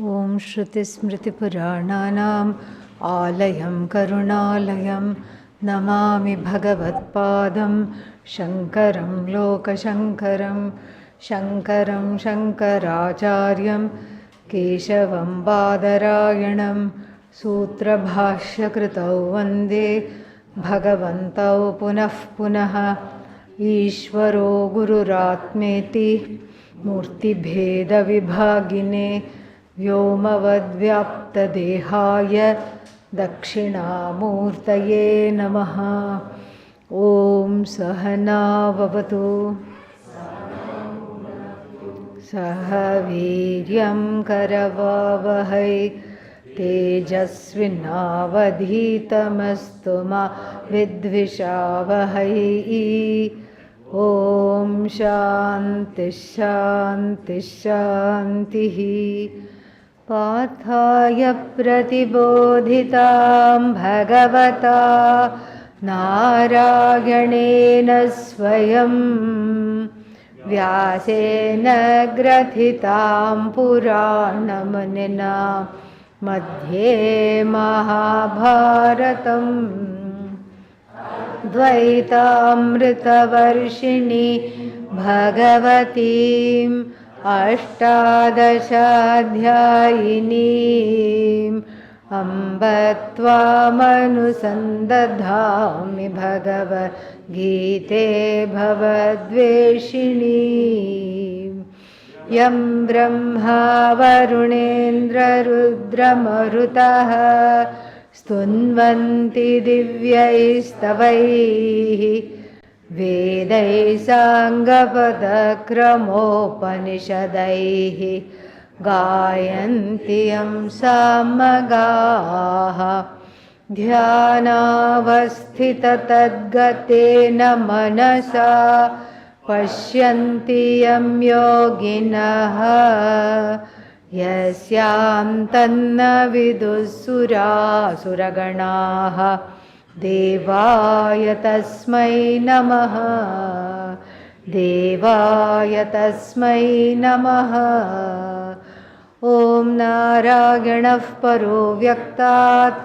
Om Shruti Smriti Purananam Alayam Karunaalayam Namami Bhagavat Padam Shankaram Lokashankaram Shankaram Shankaracharyam Keshavam Badarayanam Sutra Bhashya Kritau Vande Bhagavantau Punah Punaha Ishvaro Gururatmeti Murti Bheda Vibhagine Vyomavadvyaptadehaya Dakshinamurtaye Namaha. Om Sahana Vavatu Sahaviryam Karavavahai Tejasvinavadhitamastu ma vidvishavahai. Om Shanti Shanti Shanti. Pathaya pratibodhitam bhagavata Narayanena swayam Vyasena grathitam puranamanina Madhye Mahabharatam Dvaitamritavarshini Bhagavatim Ashtadashadhyayinim Ambatvamanusandadhami Bhagavad Gite Bhavadveshinim Yam Brahma Varunendra Rudramarutaha Stunvanti Divyaistavaihi Vedai Sangapadakramopanisadaihi Gayantiyam samagaha Dhyanavasthita tadgatena manasa Pashyantiyam yoginaha Yasyam tanna vidusura suraganaha Devaya tasmai namaha Devaya tasmai namaha. Om Narayanav paro vyaktat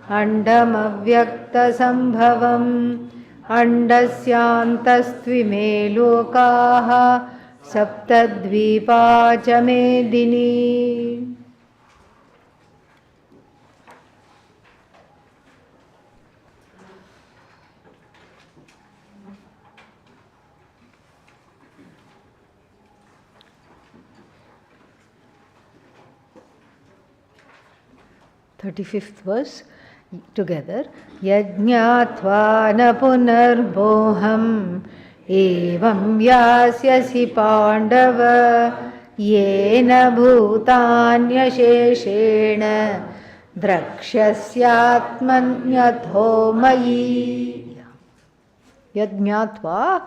Andam avyakta sambhavam Andasyantastvime lokaha Saptadvipa cha medini. Thirty-fifth verse together. Yajñātvā na punarboham evam yasyasi pandava yena bhutanyasheshena drakshyasyatmanyatho mayi. Yajñātvā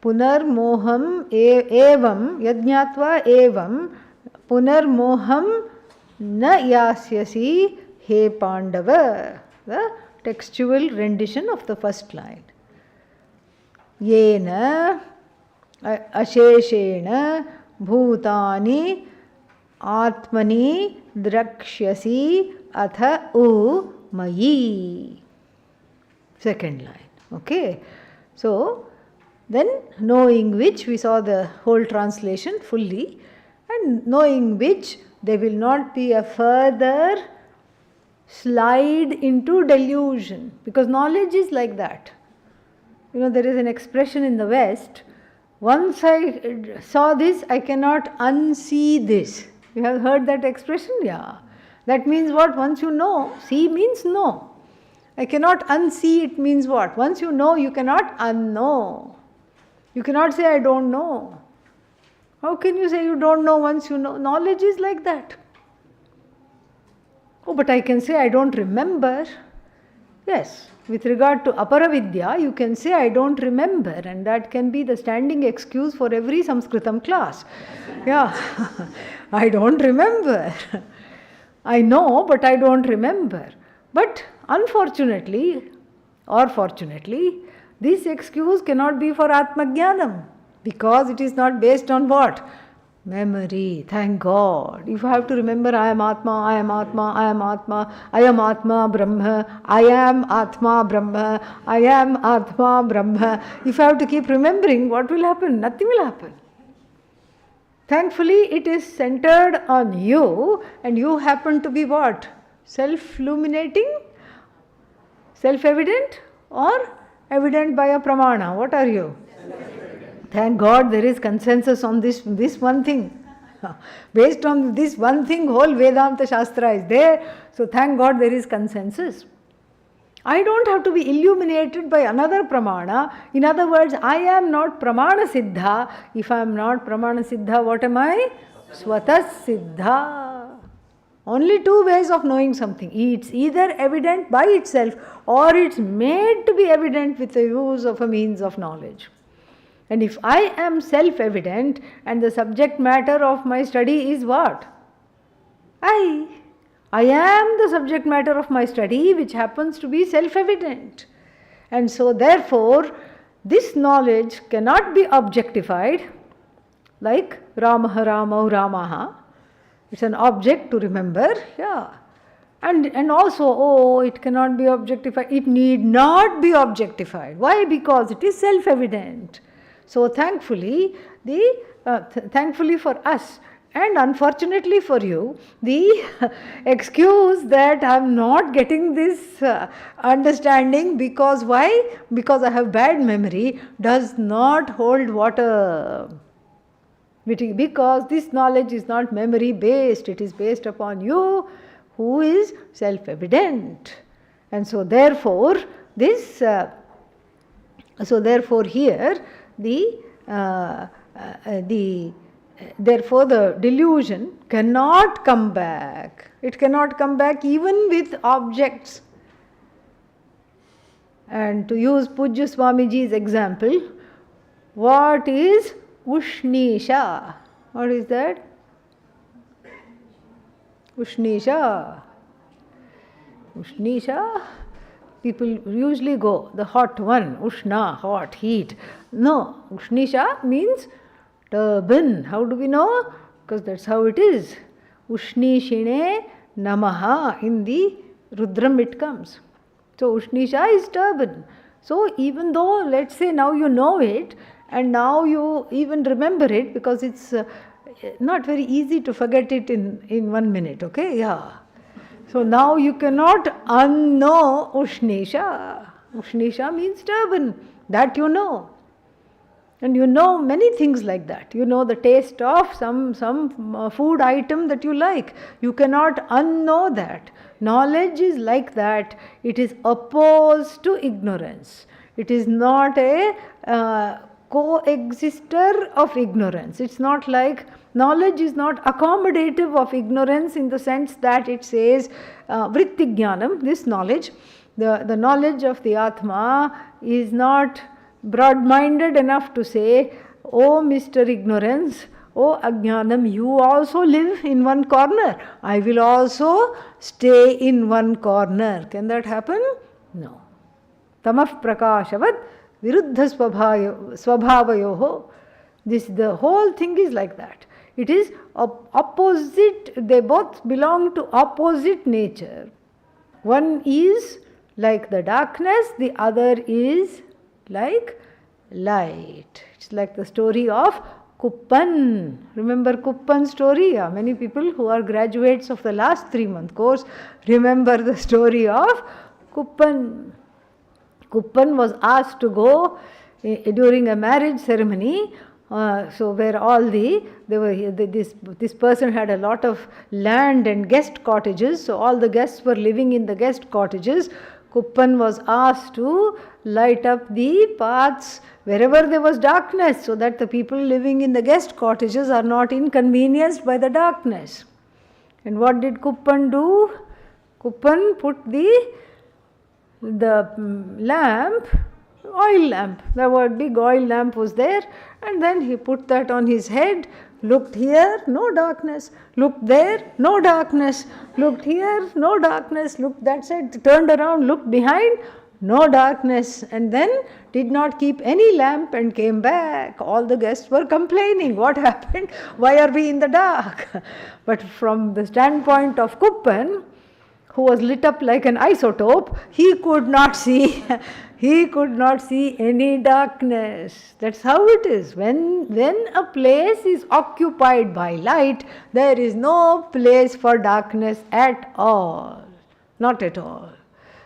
punarmoham evam yajñātvā evam punarmoham na yasyasi he Pandava. The textual rendition of the first line. Yena asheshena bhutani atmani drakshyasi atha u mayi. Second line. Okay. So, then knowing which, we saw the whole translation fully, and knowing which there will not be a further slide into delusion, because knowledge is like that. You know, there is an expression in the West, once I saw this, I cannot unsee this. You have heard that expression? Yeah. That means what? Once you know, see means know. I cannot unsee it means what? Once you know, you cannot unknow. You cannot say I don't know. How can you say you don't know once you know? Knowledge is like that. Oh, but I can say I don't remember. Yes, with regard to Aparavidya, you can say I don't remember, and that can be the standing excuse for every Sanskritam class. Yeah, I don't remember. I know, but I don't remember. But unfortunately, or fortunately, this excuse cannot be for Atmajnanam, because it is not based on what? Memory, thank God. If I have to remember, I am Atma, I am Atma, I am Atma, I am Atma Brahma, I am Atma Brahma, I am Atma Brahma. If I have to keep remembering, what will happen? Nothing will happen. Thankfully, it is centered on you, and you happen to be what? Self-illuminating? Self-evident? Or evident by a pramana? What are you? Thank God there is consensus on this one thing. Based on this one thing, whole Vedanta Shastra is there. So thank God there is consensus. I don't have to be illuminated by another pramana. In other words, I am not pramana siddha. If I am not pramana siddha, what am I? Swatah siddha. Only two ways of knowing something. It's either evident by itself or it's made to be evident with the use of a means of knowledge. And if I am self-evident and the subject matter of my study is what? I am the subject matter of my study, which happens to be self-evident. And so therefore, this knowledge cannot be objectified like Ramaha Ramau Ramaha. It's an object to remember, yeah. And also, it cannot be objectified. It need not be objectified. Why? Because it is self-evident. So thankfully, thankfully for us, and unfortunately for you, the excuse that I am not getting this understanding because why? Because I have bad memory does not hold water. Because this knowledge is not memory based, it is based upon you who is self-evident. And so therefore, here, therefore the delusion cannot come back. It cannot come back even with objects. And to use Pujya Swamiji's example, what is Ushnisha? What is that? Ushnisha. Ushnisha. People usually go, the hot one, Ushna, hot, heat. No, Ushnisha means turban. How do we know? Because that's how it is. Ushnishine Namaha. In the Rudram it comes. So Ushnisha is turban. So even though, let's say now you know it, and now you even remember it, because it's not very easy to forget it in 1 minute, okay? Yeah. So now you cannot unknow Ushnisha. Ushnisha means turban. That you know. And you know many things like that. You know the taste of some food item that you like. You cannot unknow that. Knowledge is like that. It is opposed to ignorance. It is not a coexister of ignorance. It's not like knowledge is not accommodative of ignorance in the sense that it says vritti jnanam, this knowledge, the knowledge of the Atma is not broad-minded enough to say, oh Mr. Ignorance, oh Ajnanam, you also live in one corner. I will also stay in one corner. Can that happen? No. Tamah prakashavat viruddha svabhavayoho. The whole thing is like that. It is opposite, they both belong to opposite nature. One is like the darkness, the other is like light. It's like the story of Kuppan. Remember Kuppan story? Yeah, many people who are graduates of the last 3-month course remember the story of Kuppan. Kuppan was asked to go during a marriage ceremony. So where all this person had a lot of land and guest cottages. So all the guests were living in the guest cottages. Kuppan was asked to light up the paths wherever there was darkness, so that the people living in the guest cottages are not inconvenienced by the darkness. And what did Kuppan do? Kuppan put the lamp, oil lamp. The big oil lamp was there, and then he put that on his head. Looked here, no darkness. Looked there, no darkness. Looked here, no darkness. Looked that side, turned around, looked behind, no darkness, and then did not keep any lamp and came back. All the guests were complaining, what happened? Why are we in the dark? But from the standpoint of Kuppan, who was lit up like an isotope, he could not see he could not see any darkness. That's how it is. When a place is occupied by light, there is no place for darkness at all. Not at all.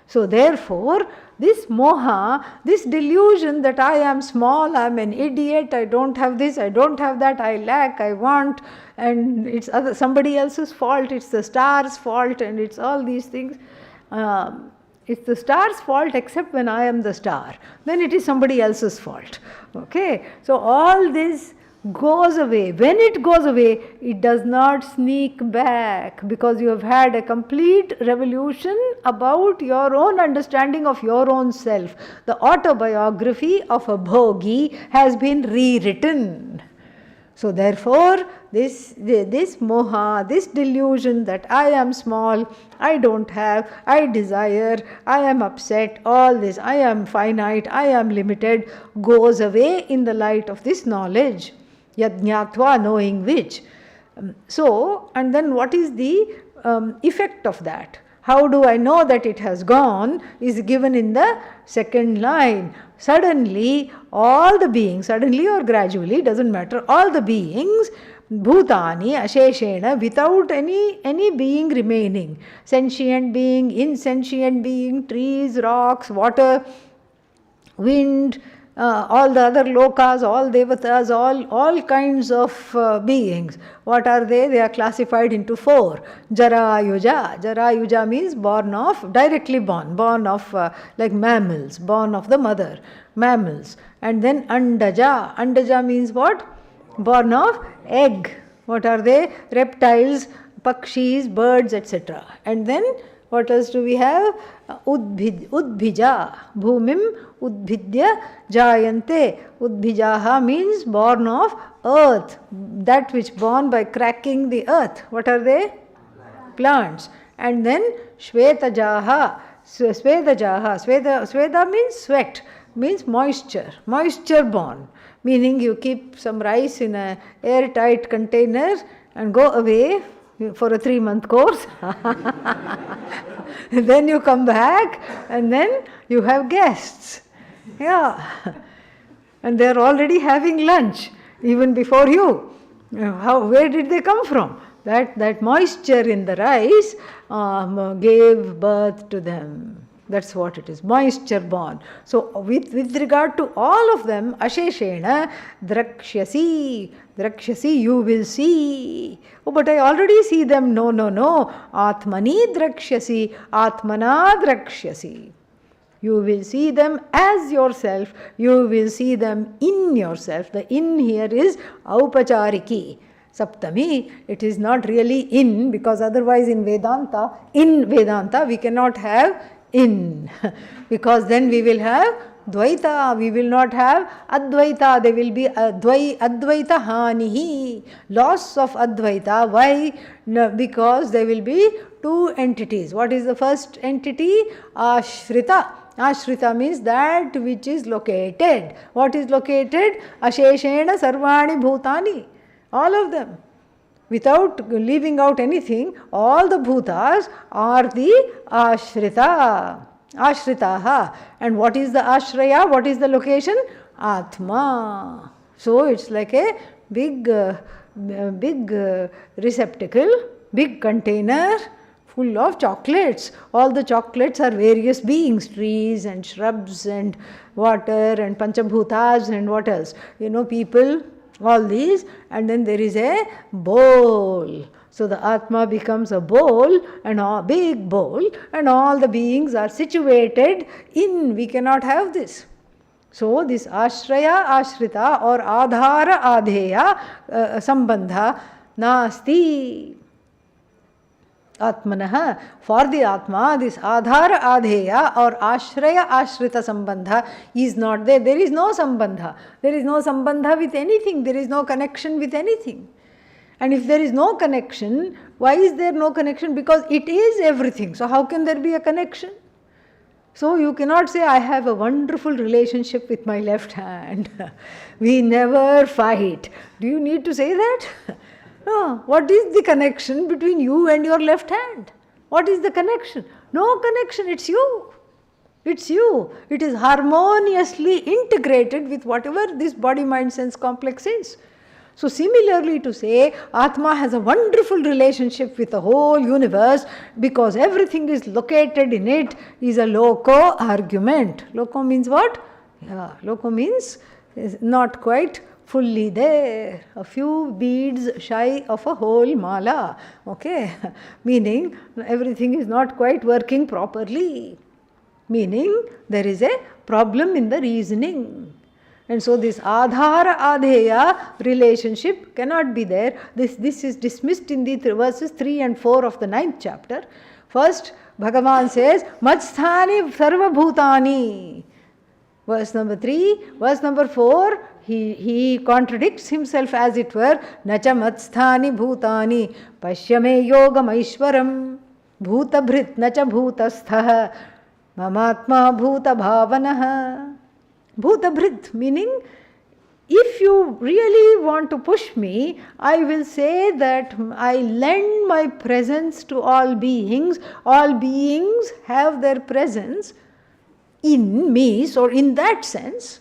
So therefore, this moha, this delusion that I am small, I am an idiot, I don't have this, I don't have that, I lack, I want, and it's somebody else's fault, it's the star's fault, and it's all these things. It's the star's fault except when I am the star. Then it is somebody else's fault. Okay? So all this goes away. When it goes away, it does not sneak back, because you have had a complete revolution about your own understanding of your own self. The autobiography of a bhogi has been rewritten. So therefore, this moha, this delusion that I am small, I don't have, I desire, I am upset, all this, I am finite, I am limited, goes away in the light of this knowledge. Yajñātva, knowing which. So, and then what is the effect of that? How do I know that it has gone is given in the second line. Suddenly, all the beings, suddenly or gradually, doesn't matter, all the beings, bhutani, asheshena, without any being remaining, sentient being, insentient being, trees, rocks, water, wind, all the other lokas, all devatas, all kinds of beings. What are they? They are classified into 4. Jarayuja. Jarayuja means born of, directly born of like mammals, born of the mother, mammals. And then Andaja. Andaja means what? Born of egg. What are they? Reptiles, pakshis, birds, etc. And then what else do we have? Udbhija. Bhumim udbhidya jayante. Udbhijaha means born of earth. That which born by cracking the earth. What are they? Plants. And then Shvetajaha. Swetajaha. Sweta means sweat. Means moisture. Moisture born. Meaning you keep some rice in an airtight container and go away for a 3-month course. Then you come back and then you have guests. Yeah. And they are already having lunch even before you. Where did they come from? That moisture in the rice gave birth to them. That's what it is, moisture born. So with regard to all of them, asheshena drakshyasi. Drakshyasi, you will see. Oh, but I already see them. No. Atmani drakshyasi, atmana drakshyasi. You will see them as yourself. You will see them in yourself. The in here is aupachariki. Saptami, it is not really in, because otherwise in Vedanta we cannot have in, because then we will have Dvaita, we will not have Advaita, there will be Advaita Hanihi, loss of Advaita. Why? No, because there will be 2 entities. What is the first entity? Ashrita. Ashrita means that which is located. What is located? Asheshena Sarvani Bhutani. All of them. Without leaving out anything, all the bhutas are the ashrita. Ashritaha. And what is the ashraya? What is the location? Atma. So it's like a big receptacle, big container full of chocolates. All the chocolates are various beings, trees and shrubs and water and panchabhutas and what else? People, all these, and then there is a bowl. So the Atma becomes a bowl, and a big bowl, and all the beings are situated in. We cannot have this. So this ashraya, ashrita or adhara, adheya sambandha nasti. Atmanaha, for the Atma, this adhara adheya or ashraya ashrita sambandha is not there. There is no sambandha. There is no sambandha with anything. There is no connection with anything. And if there is no connection, why is there no connection? Because it is everything. So how can there be a connection? So you cannot say, I have a wonderful relationship with my left hand. We never fight. Do you need to say that? No. What is the connection between you and your left hand? What is the connection? No connection, it's you. It's you. It is harmoniously integrated with whatever this body, mind, sense complex is. So similarly to say, Atma has a wonderful relationship with the whole universe because everything is located in it is a loco argument. Loco means what? Yeah, loco means is not quite fully there. A few beads shy of a whole mala. Okay? Meaning everything is not quite working properly. Meaning there is a problem in the reasoning. And so this adhara adheya relationship cannot be there. This is dismissed in the verses 3 and 4 of the 9th chapter. First, Bhagavan says, Matsthani sarva bhutani. Verse number 3. Verse number 4, he contradicts himself as it were. Nacha matsthani bhutani pashyame yogam aishwaram bhutabhrit nacha bhutastha mamatma bhuta bhavanaha. Bhutabhrit, meaning if you really want to push me, I will say that I lend my presence to all beings. All beings have their presence in me, so in that sense,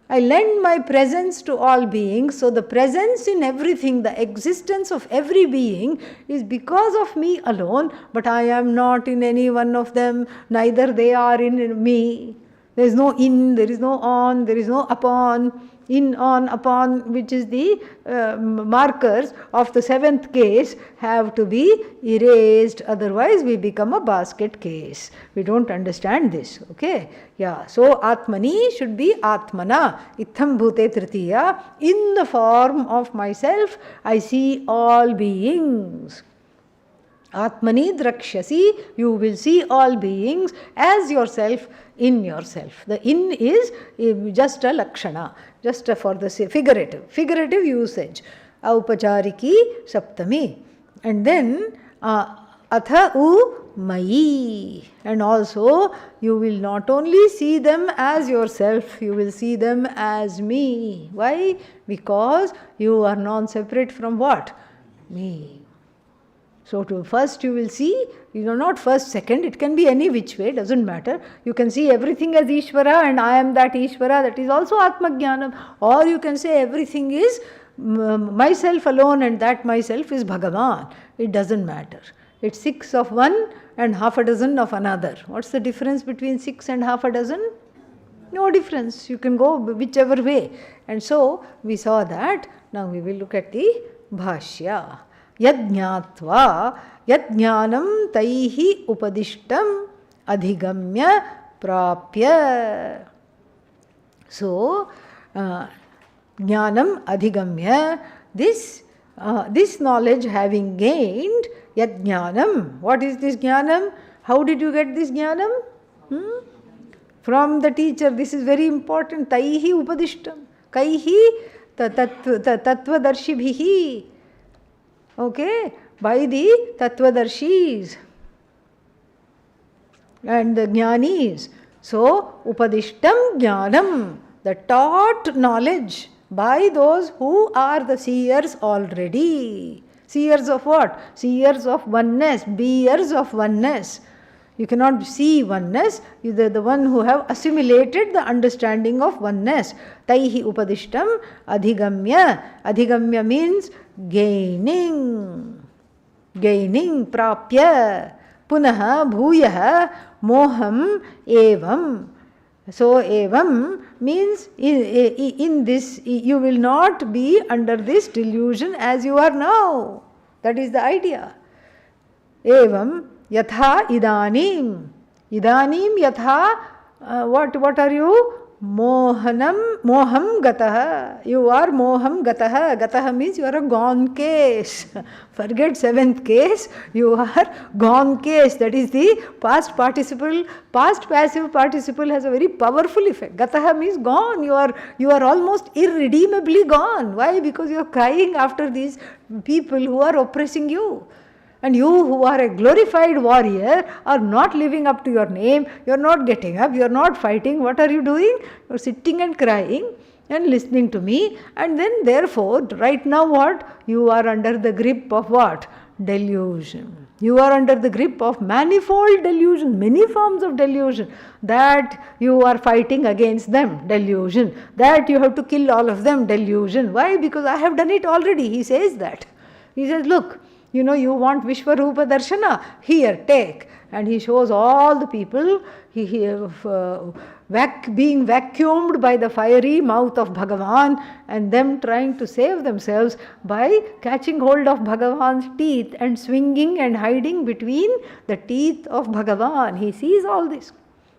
I lend my presence to all beings. So the presence in everything, the existence of every being is because of me alone, but I am not in any one of them, neither they are in me. There is no in, there is no on, there is no upon. In, on, upon, which is the markers of the 7th case, have to be erased. Otherwise, we become a basket case. We don't understand this. Okay? Yeah. So, Atmani should be Atmana. Itham bhute tritiya. In the form of myself, I see all beings. Atmani drakshasi, you will see all beings as yourself in yourself. The in is just a lakshana, just for the figurative usage. Aupachariki saptami. And then atha u mayi. And also you will not only see them as yourself, you will see them as me. Why? Because you are non-separate from what? Me. So to first you will see, not first, second, it can be any which way, doesn't matter. You can see everything as Ishvara and I am that Ishvara, that is also Atmajnanam. Or you can say everything is myself alone and that myself is Bhagavan. It doesn't matter. It's 6 of one and half a dozen of another. What's the difference between 6 and half a dozen? No difference. You can go whichever way. And so we saw that. Now we will look at the Bhashya. Yajñātva yajñānam taihi upadishtam adhigamya prapya. So, jnanam adhigamya, this knowledge having gained, yajñānam. What is this jnanam? How did you get this jnanam? From the teacher. This is very important. Taihi upadishtam. Kaihi tattvadarshibhihi. Okay, by the Tattvadarshis and the Jnanis. So, Upadishtam Jnanam, the taught knowledge by those who are the seers already. Seers of what? Seers of oneness, beers of oneness. You cannot see oneness, you are the one who have assimilated the understanding of oneness. Taihi upadishtam adhigamya. Adhigamya means gaining, prapya. Punaha bhuyaha moham evam. So evam means in this you will not be under this delusion as you are now. That is the idea. Evam yatha idanim. Idanim yatha, what are you? Moham gataha. You are moham gataha. Gataha means you are a gone case. Forget 7th case. You are gone case. That is the past participle. Past passive participle has a very powerful effect. Gataha means gone. You are almost irredeemably gone. Why? Because you are crying after these people who are oppressing you. And you who are a glorified warrior are not living up to your name, you are not getting up, you are not fighting. What are you doing? You are sitting and crying and listening to me, and then therefore right now what? You are under the grip of what? Delusion. You are under the grip of manifold delusion, many forms of delusion, that you are fighting against them, delusion, that you have to kill all of them, delusion. Why? Because I have done it already. He says that. He says, look, you want Vishwarupa Darshana? Here, take. And he shows all the people being vacuumed by the fiery mouth of Bhagavan, and them trying to save themselves by catching hold of Bhagavan's teeth and swinging and hiding between the teeth of Bhagavan. He sees all this.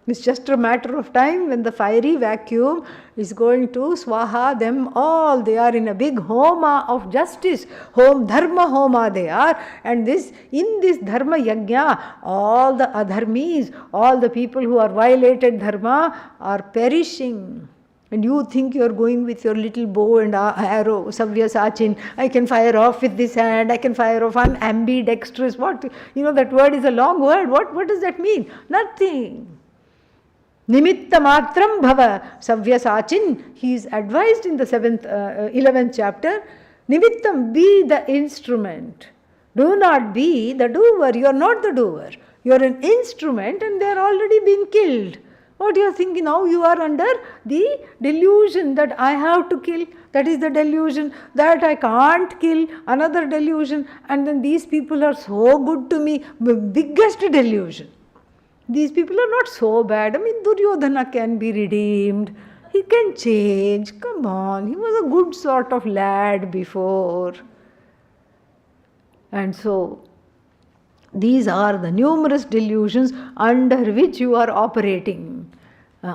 It's just a matter of time when the fiery vacuum is going to swaha them all. They are in a big homa of justice, dharma homa they are, and in this dharma yajna, all the adharmis, all the people who are violated dharma are perishing. And you think you are going with your little bow and arrow, Savyasachin, I can fire off with this hand, I can fire off, I'm ambidextrous. What? That word is a long word. What does that mean? Nothing. Nimitta matram bhava Savyasachin. He is advised in the 11th chapter. Nimittam, be the instrument. Do not be the doer. You are not the doer. You are an instrument and they are already being killed. What you are thinking now? You are under the delusion that I have to kill. That is the delusion. That I can't kill. Another delusion. And then these people are so good to me. Biggest delusion. These people are not so bad. Duryodhana can be redeemed. He can change. Come on. He was a good sort of lad before. And so, these are the numerous delusions under which you are operating,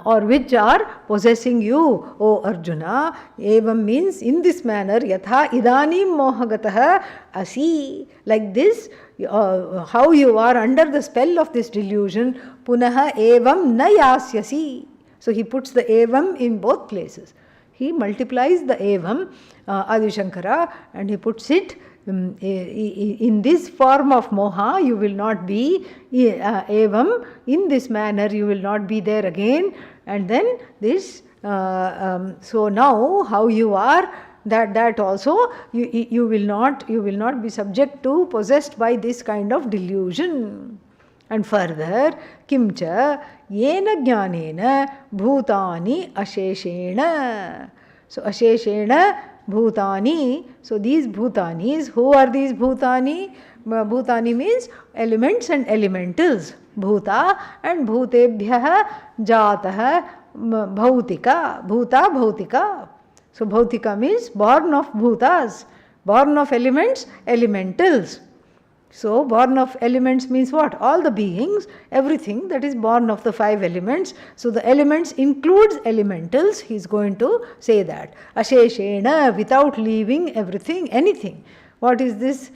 or which are possessing you, O Arjuna. Evam means in this manner, yatha idanim mohagatah asi. Like this, how you are under the spell of this delusion, punaha evam na yasyasi. So he puts the evam in both places. He multiplies the evam, Adi Shankara, and he puts it in this form of moha. You will not be evam. In this manner you will not be there again. And then this, so now how you are, that also you will not be subject to, possessed by this kind of delusion. And further, kimcha yena jnanena bhutani asheshena. So asheshena bhutani. So these bhutanis, who are these bhutani? Bhutani means elements and elementals. Bhuta and bhutebhyah jatah bhautika. Bhuta bhautika. So bhautika means born of bhutas, born of elements, elementals. So born of elements means what? All the beings, everything that is born of the 5 elements. So the elements includes elementals. He is going to say that. Asheshena, without leaving everything, anything. What is this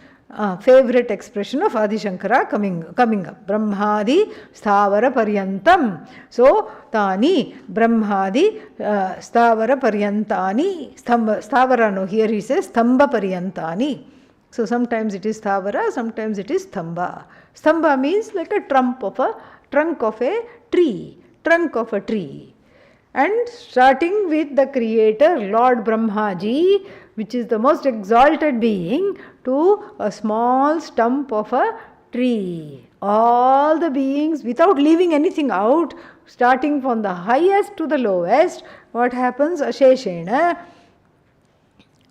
favorite expression of Adi Shankara coming up? Brahmadi sthavara paryantam. So tani brahmadi sthavara paryantani. Sthavara, no, here he says stamba paryantani. So sometimes it is sthavara, sometimes it is stamba. Stamba means like a trunk of a tree. Trunk of a tree. And starting with the creator, Lord Brahmaji, which is the most exalted being, to a small stump of a tree. All the beings, without leaving anything out, starting from the highest to the lowest, what happens? Asheshena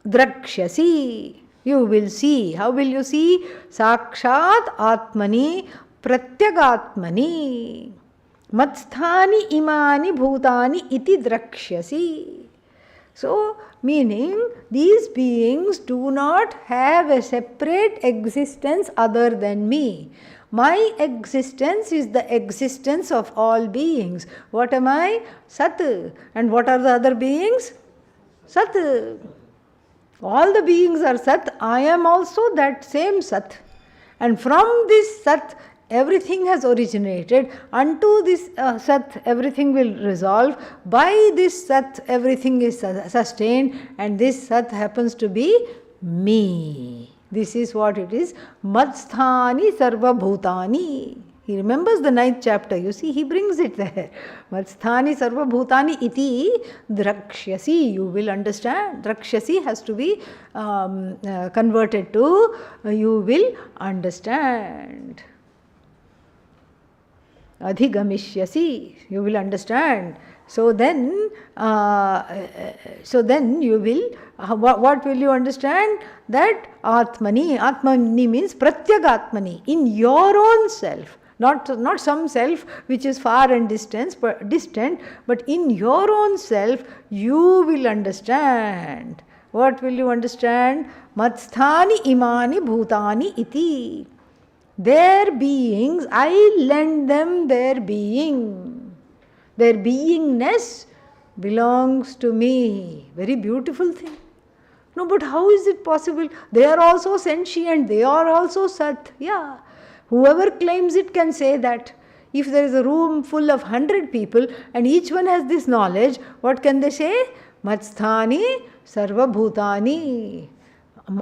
drakshasi. You will see. How will you see? Sakshat Atmani Pratyagatmani Matsthani imani bhutani iti drakshasi. So, meaning these beings do not have a separate existence other than me. My existence is the existence of all beings. What am I? Sat. And what are the other beings? Sat. All the beings are Sat. I am also that same Sat. And from this Sat, everything has originated. Unto this Sat, everything will resolve. By this Sat, everything is sustained. And this Sat happens to be me. This is what it is. Matsthani sarva bhutani. He remembers the 9th chapter. You see, he brings it there. Matsthani sarva bhutani iti drakshyasi. You will understand. Drakshyasi has to be converted to you will understand. Adhigamishyasi. You will understand. So then you will, what will you understand? That Atmani. Atmani means Pratyagatmani. In your own self. Not some self which is far and distant, but in your own self you will understand. What will you understand? Matsthani imani bhutani iti. Their beings, I lend them their being. Their beingness belongs to me. Very beautiful thing. No, but how is it possible? They are also sentient. They are also Sat. Yeah. Whoever claims it can say that. If there is a room full of 100 people and each one has this knowledge, what can they say? Matsthani sarva bhutani.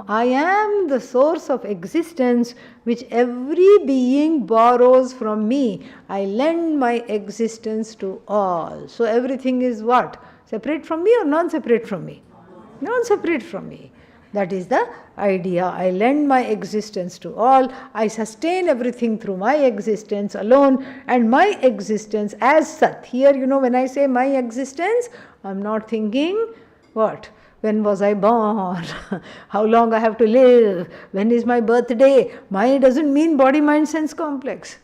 I am the source of existence which every being borrows from me. I lend my existence to all. So everything is what? Separate from me or non-separate from me? Non-separate from me. That is the idea. I lend my existence to all. I sustain everything through my existence alone, and my existence as Sat. Here, when I say my existence, I am not thinking what? When was I born? How long I have to live? When is my birthday? My doesn't mean body, mind, sense complex.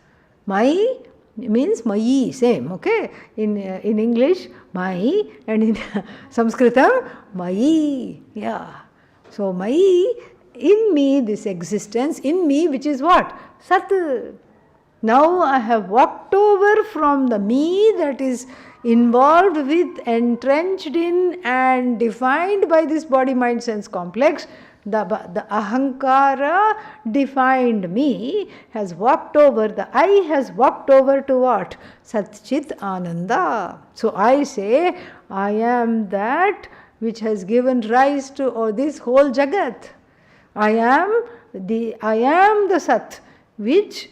My means Mayi, same, okay? In English, Mayi, and in Sanskritam, Mayi. Yeah. So Mayi, in me, this existence, in me, which is what? Sat. Now I have walked over from the me that is involved with, entrenched in, and defined by this body, mind, sense complex. The ahankara defined me has walked over, the I has walked over to what? Sat-Chit-Ananda. So I say, I am that which has given rise to this whole Jagat. I am the Sat, which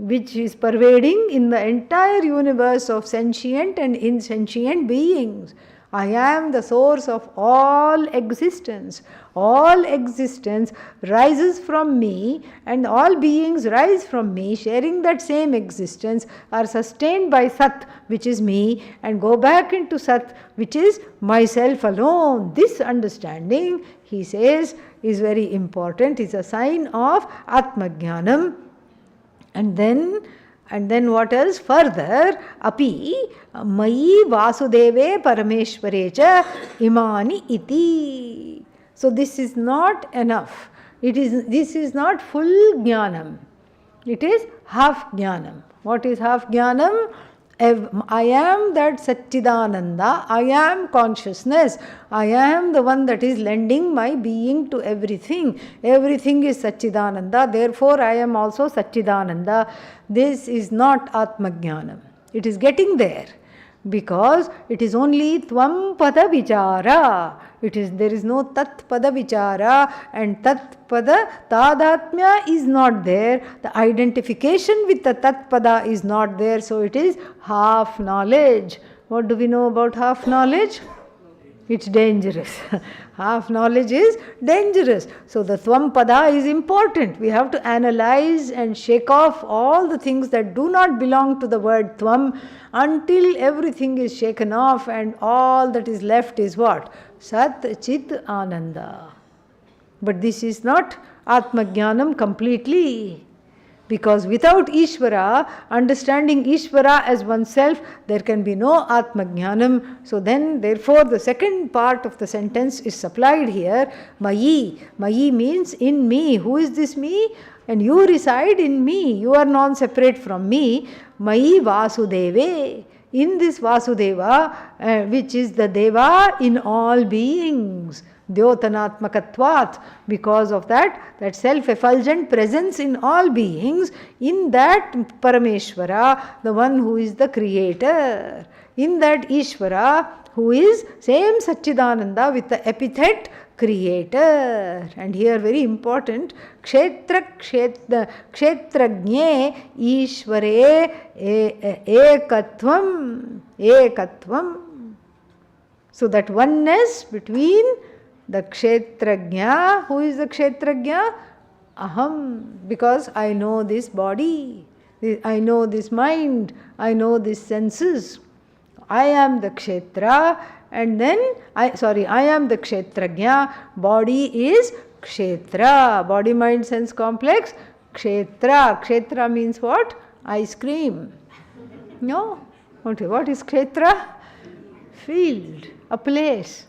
is pervading in the entire universe of sentient and insentient beings. I am the source of all existence. All existence rises from me, and all beings rise from me, sharing that same existence, are sustained by Sat, which is me, and go back into Sat, which is myself alone. This understanding, he says, is very important. It's a sign of Atmajnanam. And then what else? Further, api mayi vasudeve parameshwarecha imani iti. So this is not enough. This is not full jnanam. It is half jnanam. What is half jnanam? I am that Sat-Chit-Ananda. I am consciousness. I am the one that is lending my being to everything. Everything is Sat-Chit-Ananda. Therefore, I am also Sat-Chit-Ananda. This is not Atmajnanam. It is getting there, because it is only Tvam Pada Vichara. There is no Tat Pada Vichara, and Tat Pada Tadatmya is not there. The identification with the Tat Pada is not there. So it is half knowledge. What do we know about half knowledge? It's dangerous. Half knowledge is dangerous. So the Tvam Pada is important. We have to analyze and shake off all the things that do not belong to the word Tvam until everything is shaken off, and all that is left is what? Sat-Chit-Ananda. But this is not Atmajnanam completely. Because without Ishvara, understanding Ishvara as oneself, there can be no Atmajnanam. So then, therefore, the second part of the sentence is supplied here. Mayi. Mayi means in me. Who is this me? And you reside in me. You are non-separate from me. Mayi Vasudeve. In this Vasudeva, which is the Deva in all beings. Dyotanatmakatvat, because of that self-effulgent presence in all beings, in that Parameshwara, the one who is the creator, in that Ishvara, who is same Satchidananda with the epithet creator. And here very important, Kshetrajne Ishware ekatvam. So that oneness between the Kshetrajna. Who is the Kshetrajna? Aham, because I know this body, I know this mind, I know these senses. I am the Kshetra, and then I am the Kshetrajna. Body is Kshetra. Body, mind, sense complex, Kshetra. Kshetra means what? Ice cream. No? Okay, what is Kshetra? Field, a place.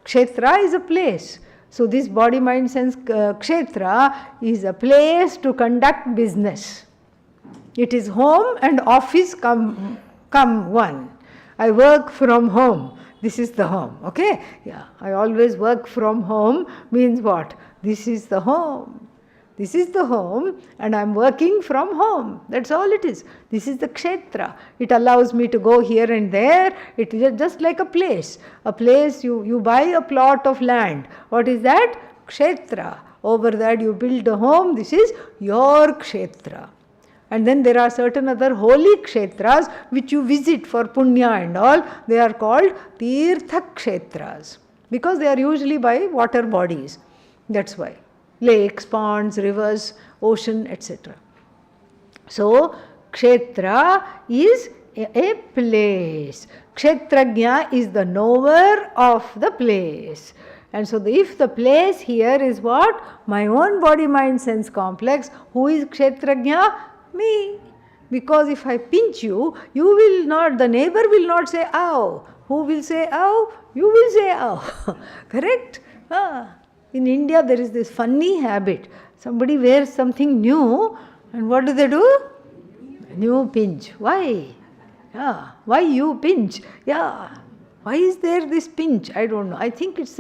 Kshetra is a place. So this body, mind, sense Kshetra is a place to conduct business. It is home and office come one. I work from home. This is the home. Okay? Yeah. I always work from home means what? This is the home. This is the home and I am working from home. That's all it is. This is the Kshetra. It allows me to go here and there. It is just like a place. A place, you buy a plot of land. What is that? Kshetra. Over that you build a home. This is your Kshetra. And then there are certain other holy Kshetras which you visit for punya and all. They are called Tirtha Kshetras. Because they are usually by water bodies. That's why. Lakes, ponds, rivers, ocean, etc. So, Kshetra is a place. Kshetrajna is the knower of the place. And so, if the place here is what? My own body, mind, sense complex. Who is Kshetrajna? Me. Because if I pinch you, you will not, the neighbor will not say, ow. Who will say, ow? You will say, ow. Correct? In India, there is this funny habit. Somebody wears something new, and what do? New pinch. Why? Yeah. Why you pinch? Yeah. Why is there this pinch? I don't know. I think it's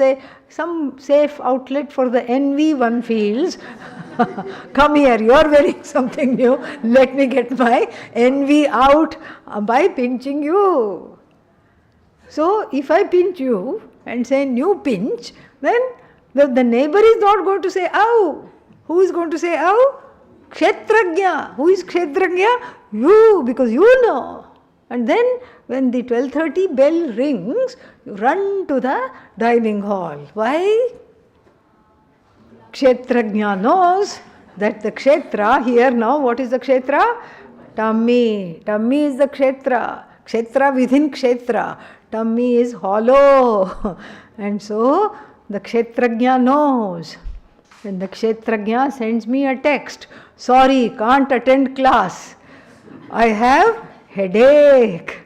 some safe outlet for the envy one feels. Come here, you are wearing something new. Let me get my envy out by pinching you. So, if I pinch you and say new pinch, then the neighbor is not going to say, ow. Who is going to say, ow? Kshetrajna. Who is Kshetrajna? You, because you know. And then when the 12:30 bell rings, you run to the dining hall. Why? Kshetrajna knows that the Kshetra, here now, what is the Kshetra? Tummy. Tummy is the Kshetra. Kshetra within Kshetra. Tummy is hollow. And so, the Kshetrajna knows. When the Kshetrajna sends me a text, sorry, can't attend class. I have headache.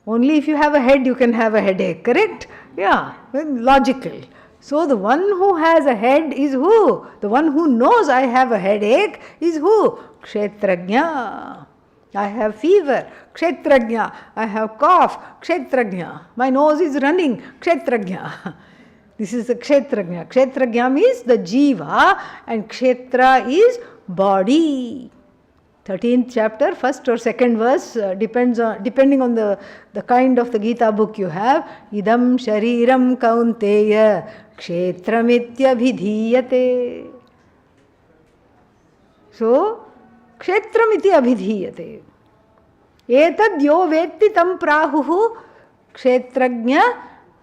Only if you have a head, you can have a headache, correct? Yeah, logical. So the one who has a head is who? The one who knows I have a headache is who? Kshetrajna. I have fever, Kshetrajna. I have cough, Kshetrajna. My nose is running, Kshetrajna. This is the Kshetrajna. Kshetrajna means the Jiva and Kshetra is body. 13th chapter, first or second verse, depending on the kind of the Gita book you have. Idam shariram kaunteya kshetramithya vidhiyate. So, kshetramiti abhidhiyate. Etad yo vetti tam prahuhu kshetrajna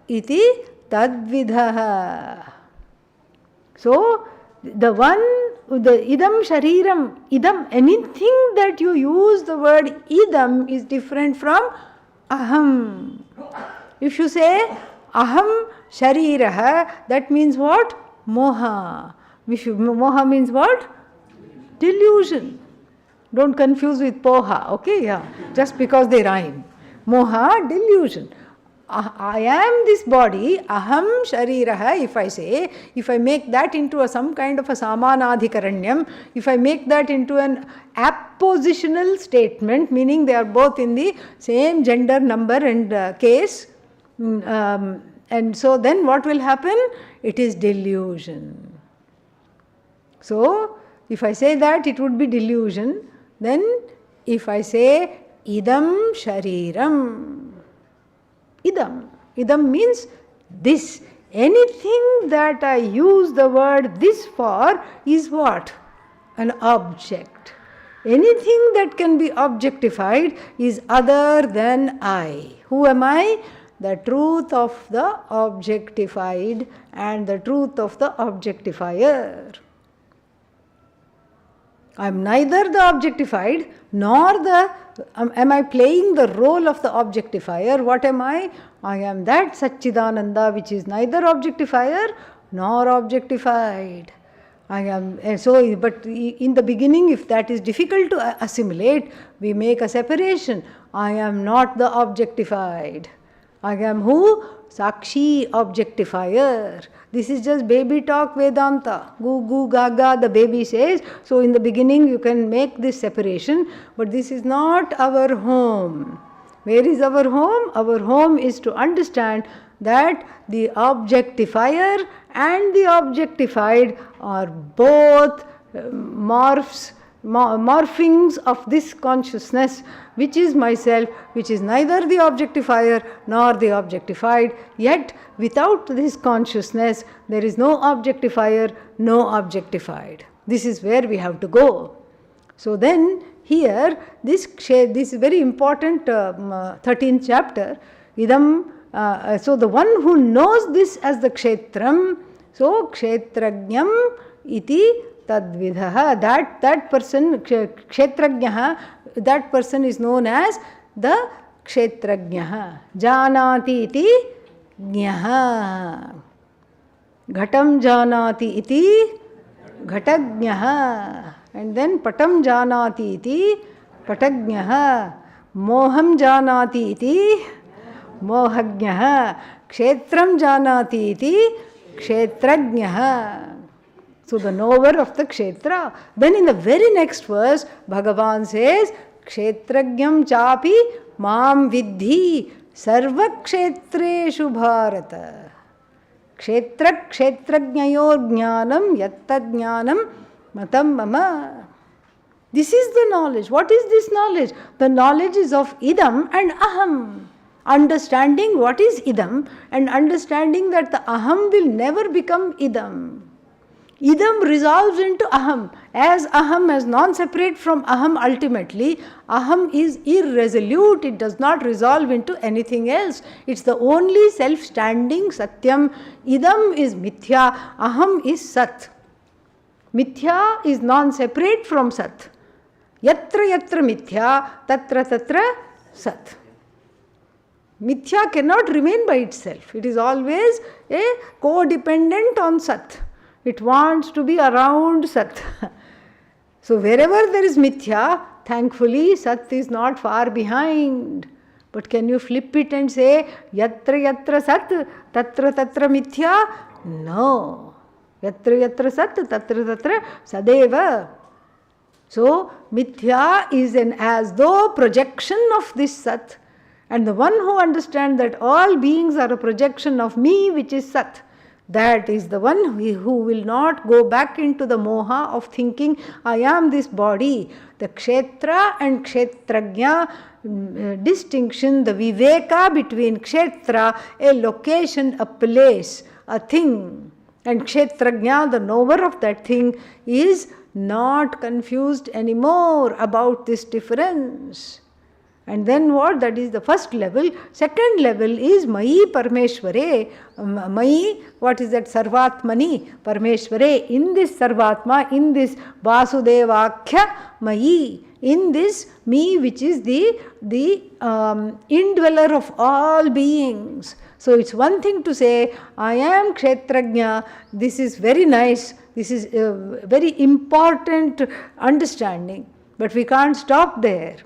iti tadvidhaha. So, the one, the idam shariram, idam, anything that you use the word idam is different from aham. If you say aham shariraha, that means what? Moha. Moha means what? Delusion. Don't confuse with poha, okay? Yeah, just because they rhyme. Moha, delusion. I am this body, aham shariraha, if I say, if I make that into some kind of a samanadhikaranyam, if I make that into an appositional statement, meaning they are both in the same gender, number and case, and so then what will happen? It is delusion. So, if I say that, it would be delusion. Then, if I say idam shariram, idam means This, anything that I use the word this for is what? An object. Anything that can be objectified is other than I. Who am I? The truth of the objectified and the truth of the objectifier. I am neither the objectified nor am I playing the role of the objectifier. What am I? I am that Sat-Chit-Ananda which is neither objectifier nor objectified. I am so, but in the beginning, if that is difficult to assimilate, we make a separation. I am not the objectified. I am who? Sakshi objectifier. This is just baby talk Vedanta. Goo goo gaga, the baby says. So in the beginning you can make this separation, but this is not our home. Where is our home? Our home is to understand that the objectifier and the objectified are both morphings of this consciousness, which is myself, which is neither the objectifier nor the objectified. Yet without this consciousness there is no objectifier, no objectified. This is where we have to go. So then here this is very important 13th chapter. Idam. So the one who knows this as the Kshetram, so Kshetrajnam iti tadvidha, that person, Kshetrajnaha, that person is known as the Kshetrajnaha. Janati iti jnaha. Ghatam janati iti ghatagnaha. And then patam janati iti patagnaha. Moham janati iti mohagnaha. Kshetram janati iti kshetrajnaha. So the knower of the kshetra. Then in the very next verse, Bhagavan says, Kshetrajnam chapi mam vidhi sarva kshetreshu bharata. Kshetra kshetrajnayor jnanam yatta jnanam matam mama. This is the knowledge. What is this knowledge? The knowledge is of idam and aham. Understanding what is idam and understanding that the aham will never become idam. Idam resolves into aham. As aham is non-separate from aham ultimately, aham is irresolute. It does not resolve into anything else. It's the only self-standing satyam. Idam is mithya, aham is sat. Mithya is non-separate from sat. Yatra yatra mithya, tatra tatra sat. Mithya cannot remain by itself. It is always a codependent on sat. It wants to be around sat. So wherever there is mithya, thankfully sat is not far behind. But can you flip it and say, yatra yatra sat, tatra tatra mithya? No. Yatra yatra sat, tatra tatra sadeva. So mithya is an as though projection of this sat. And the one who understands that all beings are a projection of me, which is sat, that is the one who will not go back into the moha of thinking, I am this body. The kshetra and kshetrajna distinction, the viveka between kshetra, a location, a place, a thing, and kshetrajna, the knower of that thing, is not confused anymore about this difference. And then what? That is the first level. Second level is Mayi Parmeshware. Mayi, what is that? Sarvatmani Parmeshware. In this Sarvatma, in this Vasudevakya Mayi, in this me which is the indweller of all beings. So it's one thing to say, I am Kshetrajna. This is very nice. This is a very important understanding. But we can't stop there.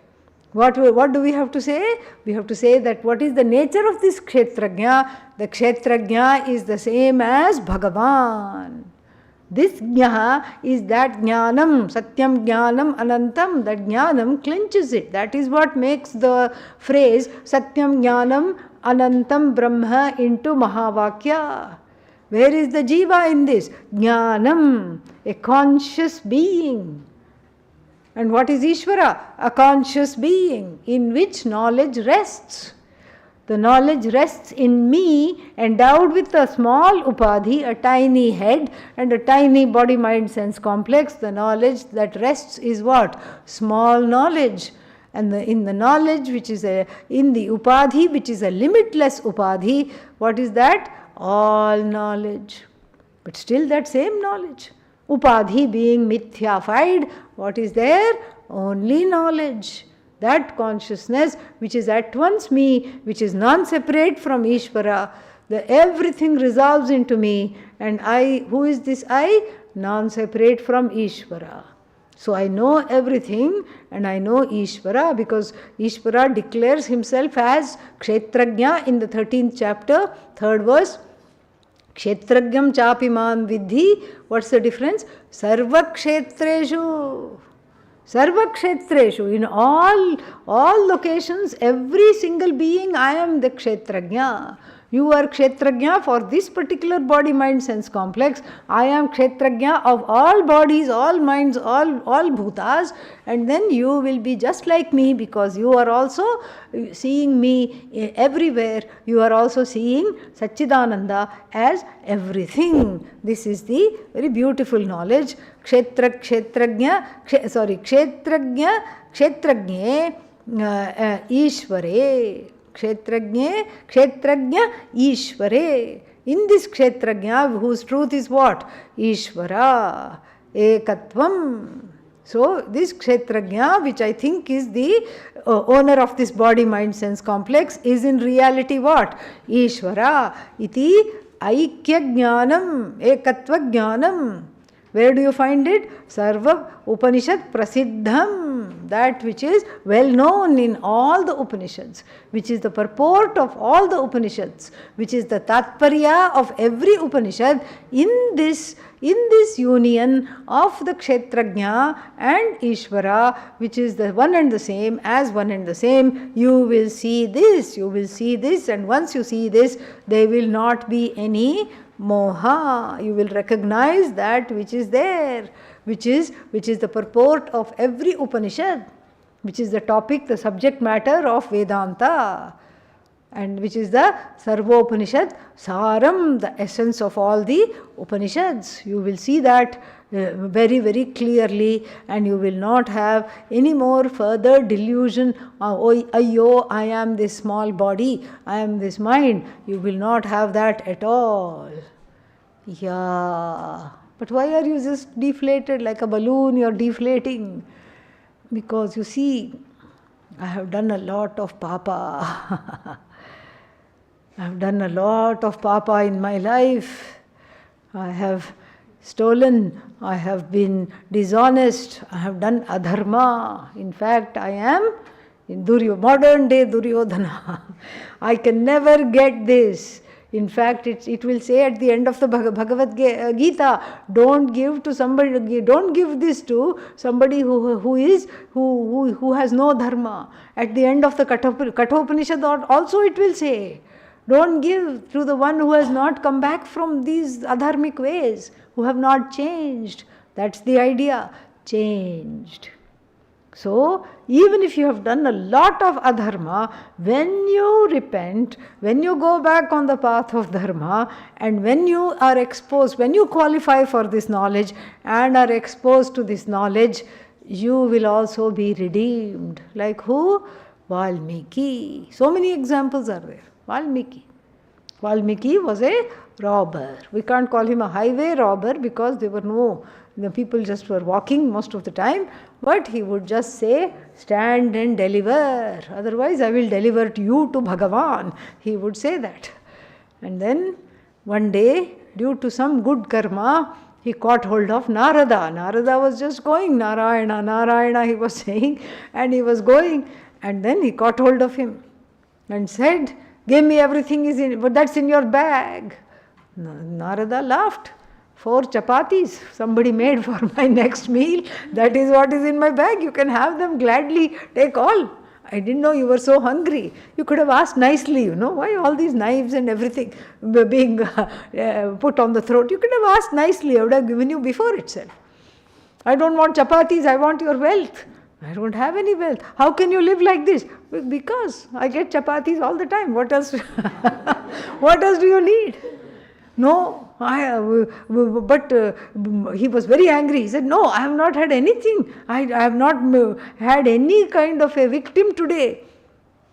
What do we have to say? We have to say that what is the nature of this Kshetrajna? The Kshetrajna is the same as Bhagavan. This Jnaha is that Jnanam, Satyam Jnanam Anantam. That Jnanam clenches it. That is what makes the phrase Satyam Jnanam Anantam Brahma into Mahavakya. Where is the Jiva in this? Jnanam, a conscious being. And what is Ishvara? A conscious being in which knowledge rests. The knowledge rests in me, endowed with a small upadhi, a tiny head and a tiny body, mind, sense complex. The knowledge that rests is what? Small knowledge. And in the knowledge which is in the upadhi, which is a limitless upadhi, what is that? All knowledge. But still that same knowledge. Upadhi being mithyaified, what is there? Only knowledge. That consciousness which is at once me, which is non-separate from Ishvara, everything resolves into me, and I, who is this I? Non-separate from Ishvara. So I know everything and I know Ishvara, because Ishvara declares himself as Kshetrajna in the 13th chapter, 3rd verse. Kshetrajnam chapimam vidhi. What's the difference? Sarva kshetreshu. Sarva kshetreshu. In all locations, every single being, I am the Kshetrajna. You are Kshetrajna for this particular body, mind, sense complex. I am Kshetrajna of all bodies, all minds, all bhutas. And then you will be just like me, because you are also seeing me everywhere. You are also seeing Sat-Chit-Ananda as everything. This is the very beautiful knowledge. Kshetrajna, Kshetrajne, Ishvare. Kshetrajna, Ishvare. In this Kshetrajna, whose truth is what? Ishvara, Ekatvam. So this Kshetrajna, which I think is the owner of this body, mind, sense complex, is in reality what? Ishvara. Iti Aikya Jnanam, Ekatva Jnanam. Where do you find it? Sarva Upanishad Prasiddham. That which is well known in all the Upanishads, which is the purport of all the Upanishads, which is the Tatparya of every Upanishad. In this union of the Kshetrajna and Ishvara, which is the one and the same, as one and the same, you will see this, and once you see this, there will not be any moha. You will recognize that which is there, which is the purport of every Upanishad, which is the topic, the subject matter of Vedanta, and which is the Sarvopanishad Saram, the essence of all the Upanishads. You will see that very, very clearly, and you will not have any more further delusion. Ayyo, I am this small body, I am this mind. You will not have that at all. Yeah. But why are you just deflated like a balloon? You're deflating. Because you see, I have done a lot of papa. I have done a lot of papa in my life. I have stolen, I have been dishonest, I have done adharma. In fact, I am in modern day Duryodhana. I can never get this. In fact, it will say at the end of the Bhagavad Gita, don't give this to somebody who has no dharma. At the end of the Kathopanishad also it will say, don't give to the one who has not come back from these adharmic ways, who have not changed. That's the idea, changed. So, even if you have done a lot of adharma, when you repent, when you go back on the path of dharma, and when you are exposed, when you qualify for this knowledge and are exposed to this knowledge, you will also be redeemed. Like who? Valmiki. So many examples are there. Valmiki was a robber. We can't call him a highway robber because the people just were walking most of the time, but he would just say, stand and deliver, otherwise I will deliver you to Bhagavan. He would say that. And then one day, due to some good karma, he caught hold of Narada. Narada was just going, Narayana, Narayana, he was saying, and he was going, and then he caught hold of him and said, give me everything, but that's in your bag. Narada laughed. 4 chapatis somebody made for my next meal. That is what is in my bag. You can have them gladly. Take all. I didn't know you were so hungry. You could have asked nicely, why all these knives and everything being put on the throat. You could have asked nicely. I would have given you before itself. I don't want chapatis. I want your wealth. I don't have any wealth. How can you live like this? Because I get chapatis all the time. What else? What else do you need? No, but he was very angry. He said, no, I have not had anything. I have not had any kind of a victim today.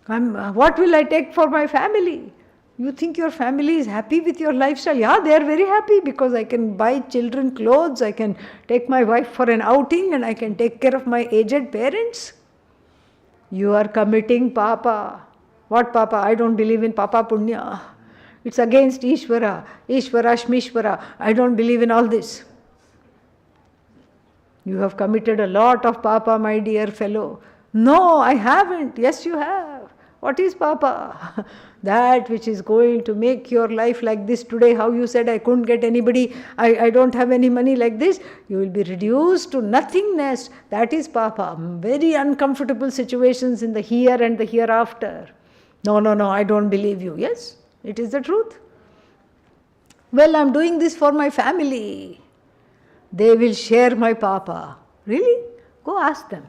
What will I take for my family? You think your family is happy with your lifestyle? Yeah, they are very happy because I can buy children clothes, I can take my wife for an outing, and I can take care of my aged parents. You are committing papa. What papa? I don't believe in papa punya. It's against Ishwara. Ishwara, Shmishwara. I don't believe in all this. You have committed a lot of papa, my dear fellow. No, I haven't. Yes, you have. What is papa? That which is going to make your life like this today. How you said, I couldn't get anybody, I don't have any money like this. You will be reduced to nothingness. That is papa. Very uncomfortable situations in the here and the hereafter. No, I don't believe you. Yes, it is the truth. Well, I'm doing this for my family. They will share my papa. Really? Go ask them.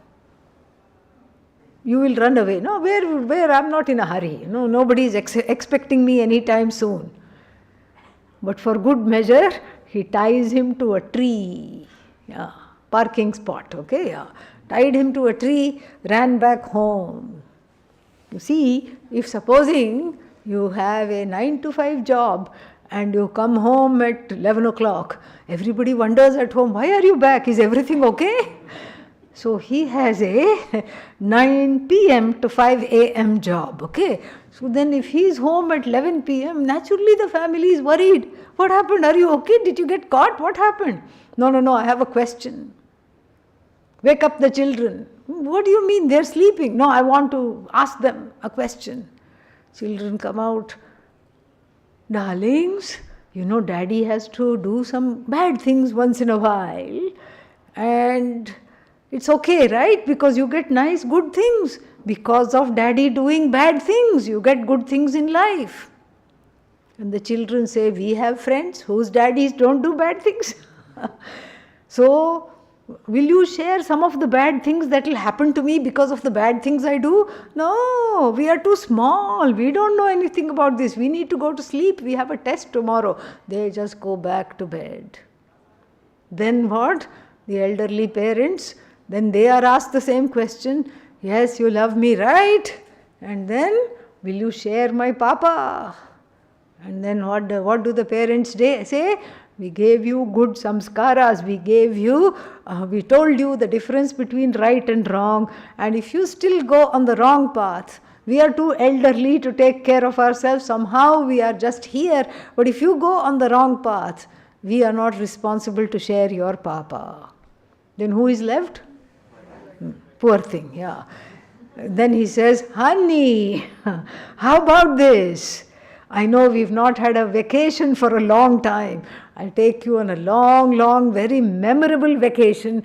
You will run away. No, where? I'm not in a hurry. No, nobody is expecting me anytime soon. But for good measure, he ties him to a tree. Yeah, parking spot. Okay, yeah. Tied him to a tree, ran back home. You see, if supposing you have a 9 to 5 job and you come home at 11 o'clock, everybody wonders at home, why are you back? Is everything okay? So he has a 9 p.m. to 5 a.m. job, okay? So then if he is home at 11 p.m., naturally the family is worried. What happened? Are you okay? Did you get caught? What happened? No, I have a question. Wake up the children. What do you mean? They're sleeping. No, I want to ask them a question. Children come out. Darlings, you know daddy has to do some bad things once in a while. And it's okay, right? Because you get nice, good things. Because of daddy doing bad things, you get good things in life. And the children say, we have friends whose daddies don't do bad things. So, will you share some of the bad things that will happen to me because of the bad things I do? No, we are too small. We don't know anything about this. We need to go to sleep. We have a test tomorrow. They just go back to bed. Then what? The elderly parents, then they are asked the same question. Yes, you love me, right? And then, will you share my papa? And then what do the parents say? We gave you good samskaras, we told you the difference between right and wrong, and if you still go on the wrong path, we are too elderly to take care of ourselves, somehow we are just here, but if you go on the wrong path, we are not responsible to share your papa. Then who is left? Poor thing, yeah. Then he says, honey, how about this? I know we've not had a vacation for a long time. I'll take you on a long, very memorable vacation,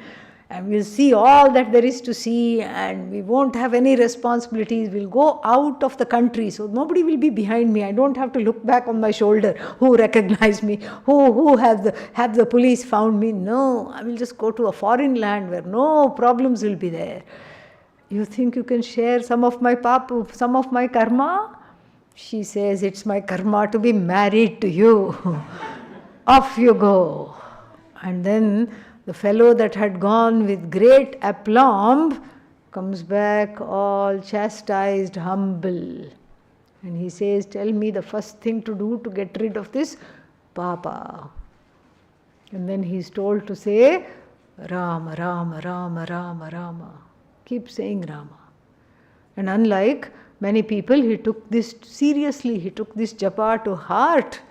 and we'll see all that there is to see, and we won't have any responsibilities. We'll go out of the country, so nobody will be behind me. I don't have to look back on my shoulder. Who recognized me? Who have the police found me? No, I will just go to a foreign land where no problems will be there. You think you can share some of my some of my karma? She says, it's my karma to be married to you. Off you go. And then the fellow that had gone with great aplomb comes back all chastised, humble. And he says, tell me the first thing to do to get rid of this papa. And then he is told to say, Rama, Rama, Rama, Rama, Rama. Keep saying Rama. And unlike many people, he took this seriously. He took this japa to heart.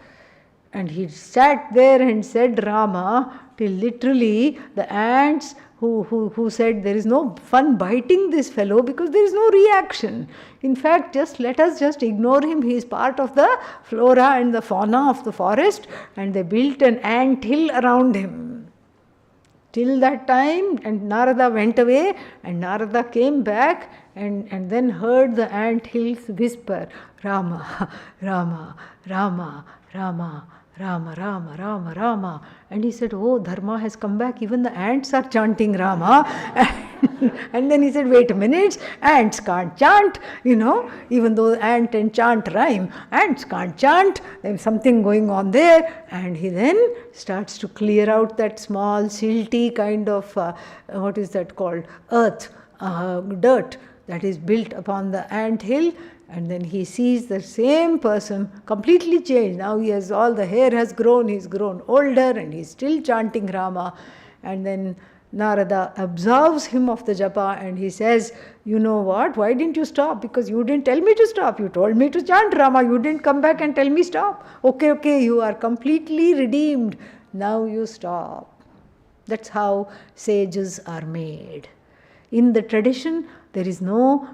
And he sat there and said Rama till literally the ants who said there is no fun biting this fellow because there is no reaction. In fact, let us just ignore him. He is part of the flora and the fauna of the forest, and they built an ant hill around him. Till that time, and Narada went away, and Narada came back and then heard the ant hills whisper, Rama, Rama, Rama, Rama, Rama, Rama, Rama, Rama. And he said, oh, dharma has come back. Even the ants are chanting Rama. And then he said, wait a minute, ants can't chant, even though ant and chant rhyme, ants can't chant, there's something going on there. And he then starts to clear out that small, silty kind of, what is that called, earth, dirt that is built upon the ant hill. And then he sees the same person completely changed. Now he has all the hair has grown, he's grown older, and he's still chanting Rama. And then Narada absolves him of the japa, and he says, you know what, why didn't you stop? Because you didn't tell me to stop. You told me to chant Rama. You didn't come back and tell me stop. Okay, you are completely redeemed. Now you stop. That's how sages are made. In the tradition, there is no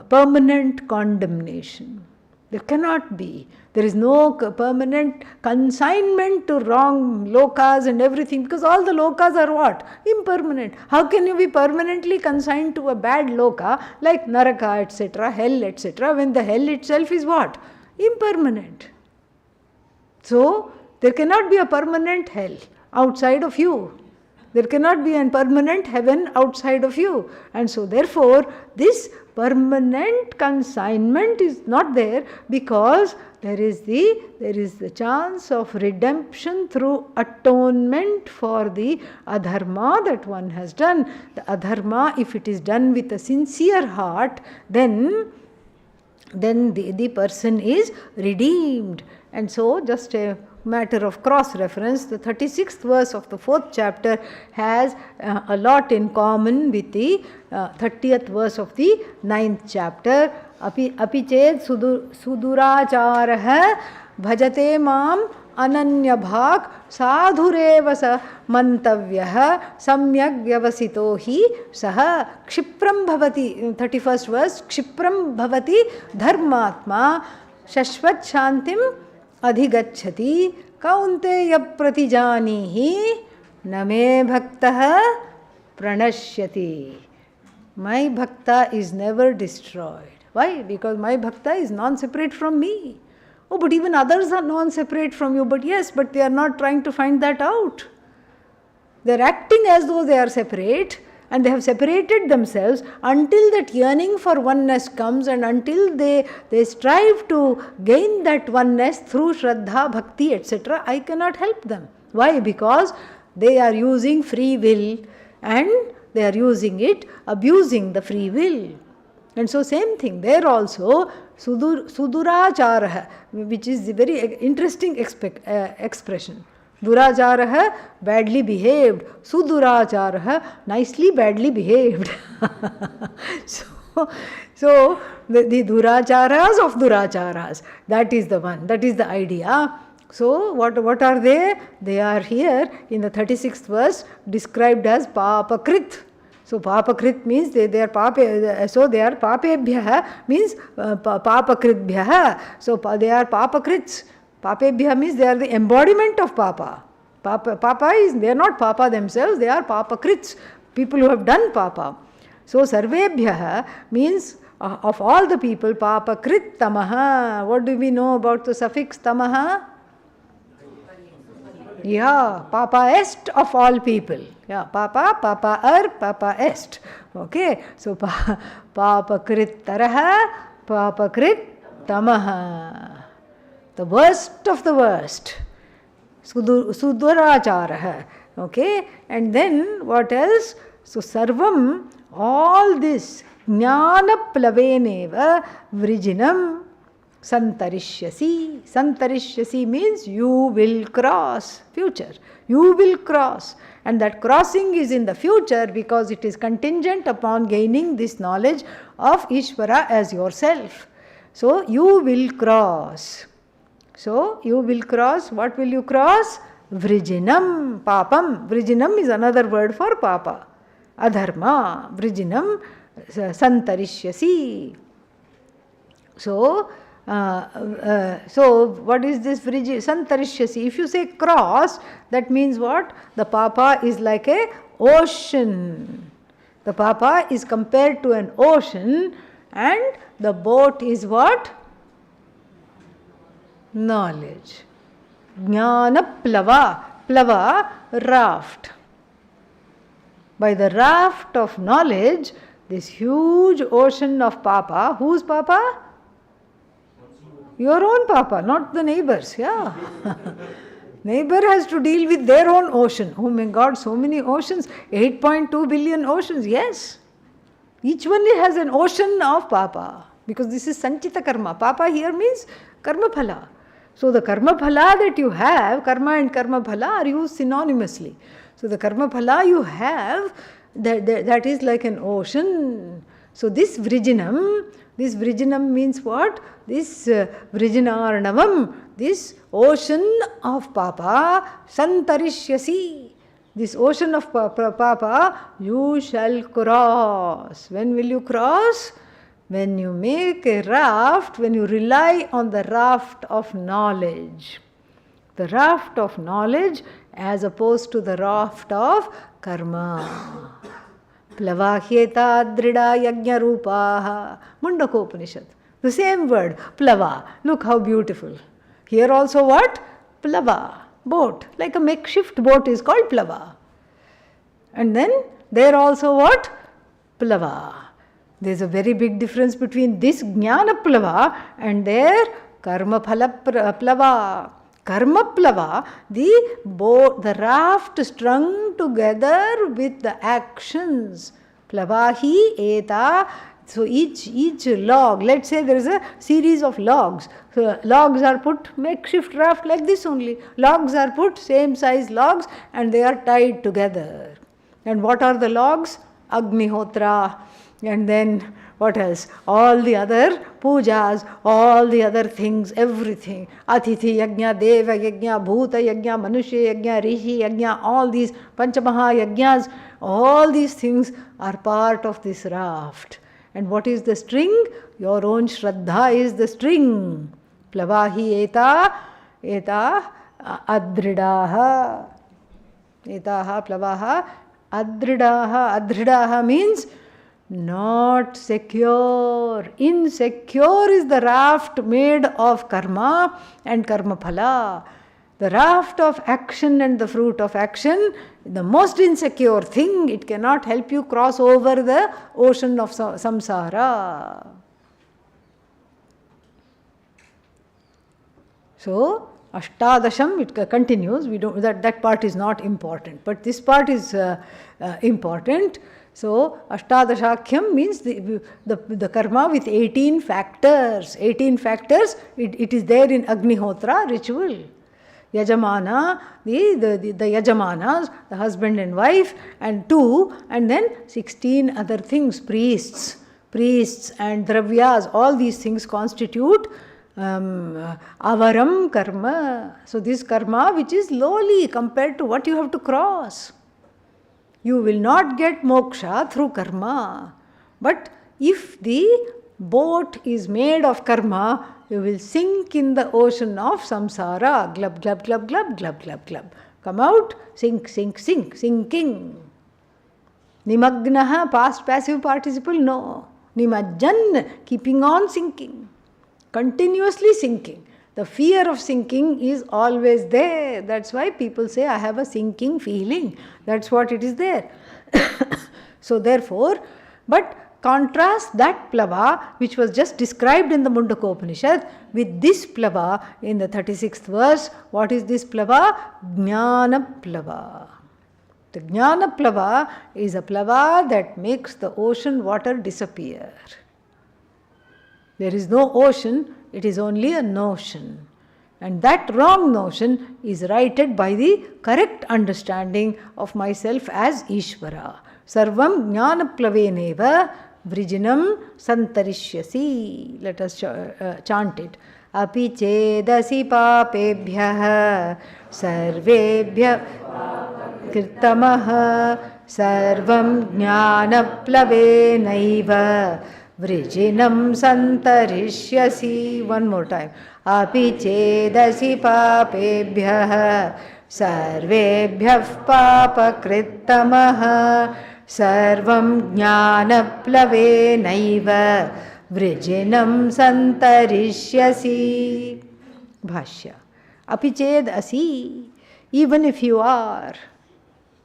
permanent condemnation. There cannot be. There is no permanent consignment to wrong lokas and everything, because all the lokas are what? Impermanent. How can you be permanently consigned to a bad loka like Naraka, etc., hell, etc., when the hell itself is what? Impermanent. So, there cannot be a permanent hell outside of you. There cannot be a permanent heaven outside of you. And so, therefore, this permanent consignment is not there, because there is the chance of redemption through atonement for the adharma that one has done. The adharma, if it is done with a sincere heart, then the person is redeemed. And so, just a matter of cross-reference, the 36th verse of the 4th chapter has a lot in common with the 30th verse of the 9th chapter. Api ched suduracharah bhajate mam ananya bhak sadhureva sa mantavyah samyak vyavasito hi saha kshipram bhavati. 31st verse, kshipram bhavati dharmatma shashvat shantim adhigacchati kaunteya pratijanihi name bhaktah pranashyati. My bhakta is never destroyed. Why? Because my bhakta is non-separate from me. Oh, but even others are non-separate from you. But yes, but they are not trying to find that out. They are acting as though they are separate, and they have separated themselves until that yearning for oneness comes, and until they strive to gain that oneness through Shraddha, Bhakti, etc. I cannot help them. Why? Because they are using free will, and they are using it, abusing the free will. And so same thing, there also, suduracharah, which is a very interesting expression. Duracharah, badly behaved. Suduracharah, nicely badly behaved. So the duracharas of duracharas, that is the one, that is the idea. So what are they? They are here in the 36th verse described as papakrit. So papakrit means they are pape, so they are papebhyah means papakritbhyah. So they are papakrits. Papebhyah means they are the embodiment of papa. Papa is, they are not papa themselves, they are papakrits, people who have done papa. So sarvebhyah means of all the people, papakrit tamaha. What do we know about the suffix tamaha? Yeah, papa est of all people. Yeah, papa est. Okay, so papakrit taraha, papakrit tamaha. The worst of the worst. Suduracharah. Okay, and then what else? So sarvam, all this jnana plaveneva vrijinam santarishyasi. Santarishyasi means you will cross. Future. You will cross. And that crossing is in the future because it is contingent upon gaining this knowledge of Ishvara as yourself. So you will cross. So you will cross. What will you cross? Vrijinam, papam. Vrijinam is another word for papa. Adharma. Vrijinam santarishyasi. So what is this santarishyasi? If you say cross, that means what? The papa is like a ocean. The papa is compared to an ocean, and the boat is what? Knowledge. Jnana plava. Plava, raft. by the raft of knowledge, this huge ocean of papa. Whose papa? Your own papa, not the neighbors. Yeah. Neighbor has to deal with their own ocean. Oh my God, so many oceans. 8.2 billion oceans. Yes. Each one has an ocean of papa. Because this is sanchita karma. Papa here means karma phala. So the karma phala that you have, karma and karma phala are used synonymously. So the karma phala you have, that is like an ocean. So this vrijinam means what? This vrijinarnavam, this ocean of papa, santarishyasi. This ocean of papa, you shall cross. When will you cross? When you make a raft, when you rely on the raft of knowledge. The raft of knowledge as opposed to the raft of karma. Plavahyeta drida yajna rupaha. Mundakopanishad. The same word, plava. Look how beautiful. Here also what? Plava. Boat. Like a makeshift boat is called plava. And then there also what? Plava. There is a very big difference between this jnana plava and their karma phala plava. Karma plava, the boat, the raft strung together with the actions. Plavahi eta. So each log, let's say there is a series of logs. So logs are put, makeshift raft like this only. Logs are put, same size logs, and they are tied together. And what are the logs? Agnihotra. And then what else? All the other pujas, all the other things, everything. Atithi yajna, deva yajna, bhuta yajna, manushya yajna, rishi yajna, all these panchamaha yajnas, all these things are part of this raft. And what is the string? Your own shraddha is the string. Plavahi eta adridaha. Etaha plavaha adridaha. Adridaha means not secure. Insecure is the raft made of karma and karma phala. The raft of action and the fruit of action, the most insecure thing, it cannot help you cross over the ocean of samsara. So, Ashtadasham, it continues. We don't, that part is not important, but this part is important. So, Ashtadashakhyam means the karma with 18 factors. 18 factors, it is there in Agnihotra ritual. Yajamana, the Yajamanas, the husband and wife, and 2, and then 16 other things, priests and dravyas, all these things constitute avaram karma. So this karma which is lowly compared to what you have to cross. You will not get moksha through karma. But if the boat is made of karma, you will sink in the ocean of samsara. Glub, glub, glub, glub, glub, glub, glub. Come out, sink, sink, sink, sinking. Nimagnaha, past passive participle, no. Nimajjan, keeping on sinking. Continuously sinking. The fear of sinking is always there. That's why people say, I have a sinking feeling. That's what it is there. So therefore, but contrast that plava which was just described in the Mundakopanishad with this plava in the 36th verse. What is this plava? Jnana plava. The jnana plava is a plava that makes the ocean water disappear. There is no ocean, it is only a notion. And that wrong notion is righted by the correct understanding of myself as Ishvara. Sarvam jnana plaveneva vrijinam santarishyasi. Let us chant it. Api chedasi papebhyah sarvebhyah kirtamaha sarvam jnana plavenaiva vrijinam santarishyasi. One more time. Api chedasi papebhyah sarvebhyah papakritamaha sarvam jnana plavenaiva vrijinam santarishyasi. Bhashya. Api chedasi. Even if you are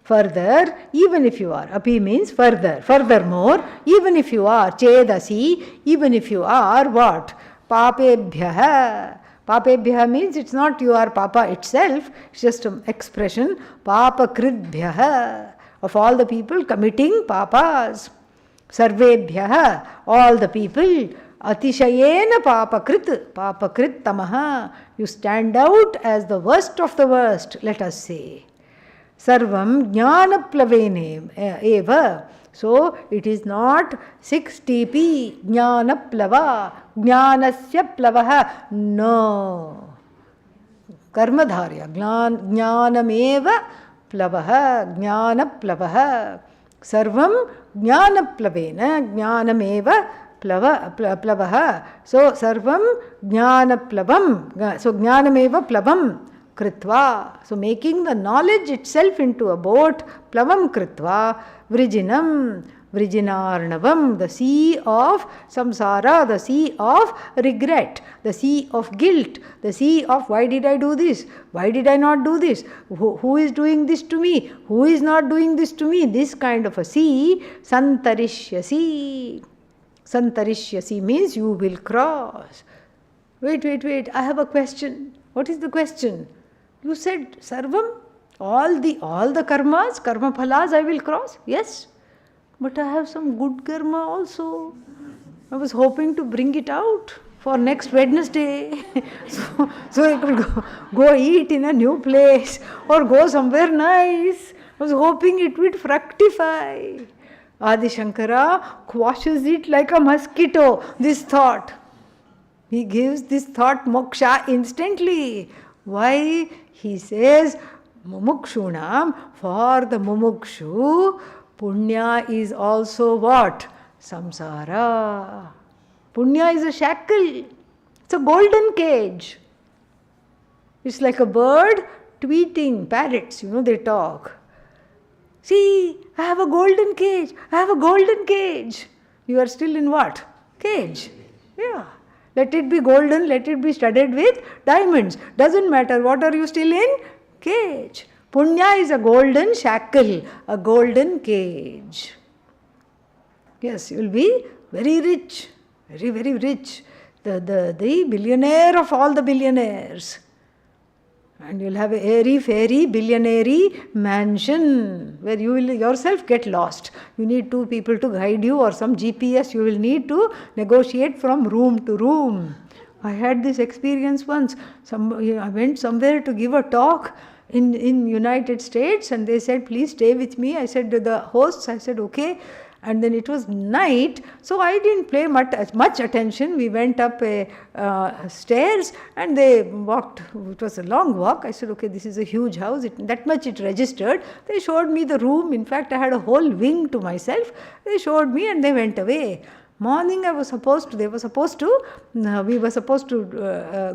Further, even if you are, api means further, furthermore, even if you are, chedasi, even if you are what? Papebhyaha. Papebhyaha means it's not you are papa itself, it's just an expression, papakritbhyaha, of all the people committing papas. Sarvebhyaha, all the people, atishayena papakrit tamaha, you stand out as the worst of the worst, let us say. Sarvam jnanaplavene eva. So it is not 6 TP jnanaplava, jnanasya plavaha. No. Karmadharya. Jnanameva plavaha, jnanaplavaha. Sarvam jnanaplavena, jnanameva plavaha. So sarvam jnanaplavam. So jnanameva plavam. Kritva. So making the knowledge itself into a boat, plavam kritva, vrijinam, vrijinarnavam, the sea of samsara, the sea of regret, the sea of guilt, the sea of why did I do this, why did I not do this, who is doing this to me, who is not doing this to me, this kind of a sea, santarishyasi. Santarishyasi means you will cross. Wait, I have a question. What is the question? You said, Sarvam, all the karmas, karma phalas I will cross. Yes, but I have some good karma also. I was hoping to bring it out for next Wednesday. so I could go eat in a new place or go somewhere nice. I was hoping it would fructify. Adi Shankara quashes it like a mosquito, this thought. He gives this thought moksha instantly. Why? He says, mumukshunam, for the mumukshu, punya is also what? Samsara. Punya is a shackle. It's a golden cage. It's like a bird tweeting, parrots, they talk. See, I have a golden cage. I have a golden cage. You are still in what? Cage. Yeah. Let it be golden, let it be studded with diamonds. Doesn't matter, what are you still in? Cage. Punya is a golden shackle, a golden cage. Yes, you will be very rich, very, very rich. The billionaire of all the billionaires. And you'll have a airy, fairy, billionaire mansion where you will yourself get lost. You need 2 people to guide you or some GPS. You will need to negotiate from room to room. I had this experience once. I went somewhere to give a talk in United States and they said, please stay with me. I said to the hosts, I said, okay. And then it was night, so I didn't pay much attention. We went up stairs and they walked. It was a long walk. I said, okay, this is a huge house. That much it registered. They showed me the room. In fact, I had a whole wing to myself. They showed me and they went away. Morning we were supposed to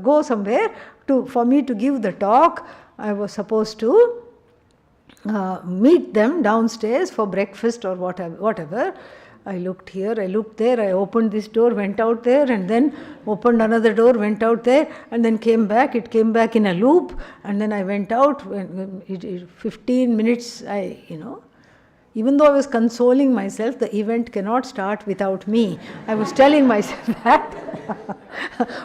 go somewhere for me to give the talk. I was supposed to meet them downstairs for breakfast or whatever. I looked here, I looked there, I opened this door, went out there, and then opened another door, went out there, and then came back. It came back in a loop, and then I went out. 15 minutes, even though I was consoling myself, the event cannot start without me. I was telling myself that.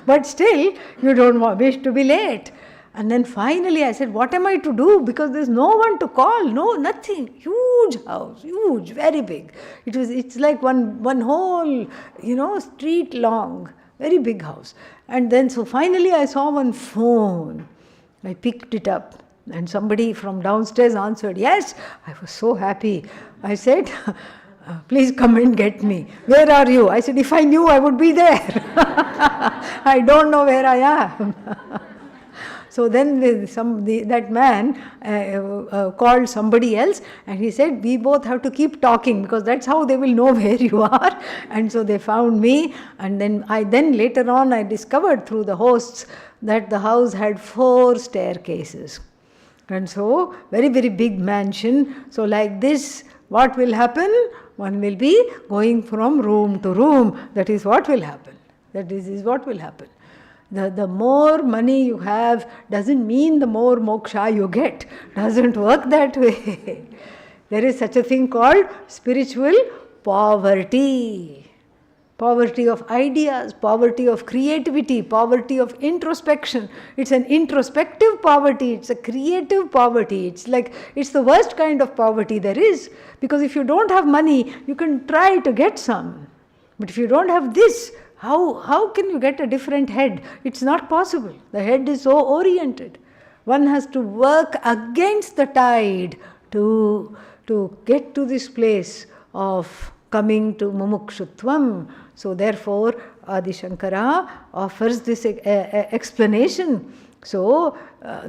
But still, you don't wish to be late. And then finally I said, what am I to do? Because there's no one to call, nothing. Huge house, huge, very big. It's like one whole, street long, very big house. And then so finally I saw one phone. I picked it up and somebody from downstairs answered, yes. I was so happy. I said, please come and get me. Where are you? I said, if I knew I would be there. I don't know where I am. So then that man called somebody else and he said, we both have to keep talking because that's how they will know where you are. And so they found me, and then later on I discovered through the hosts that the house had 4 staircases. And so very, very big mansion. So like this, what will happen? One will be going from room to room. That is what will happen. That is what will happen. The more money you have doesn't mean the more moksha you get. Doesn't work that way. There is such a thing called spiritual poverty. Poverty of ideas, poverty of creativity, poverty of introspection. It's an introspective poverty, it's a creative poverty. It's the worst kind of poverty there is. Because if you don't have money, you can try to get some. But if you don't have this, how can you get a different head? It's not possible. The head is so oriented. One has to work against the tide to get to this place of coming to mumukshutvam. So therefore, Adi Shankara offers this explanation. So,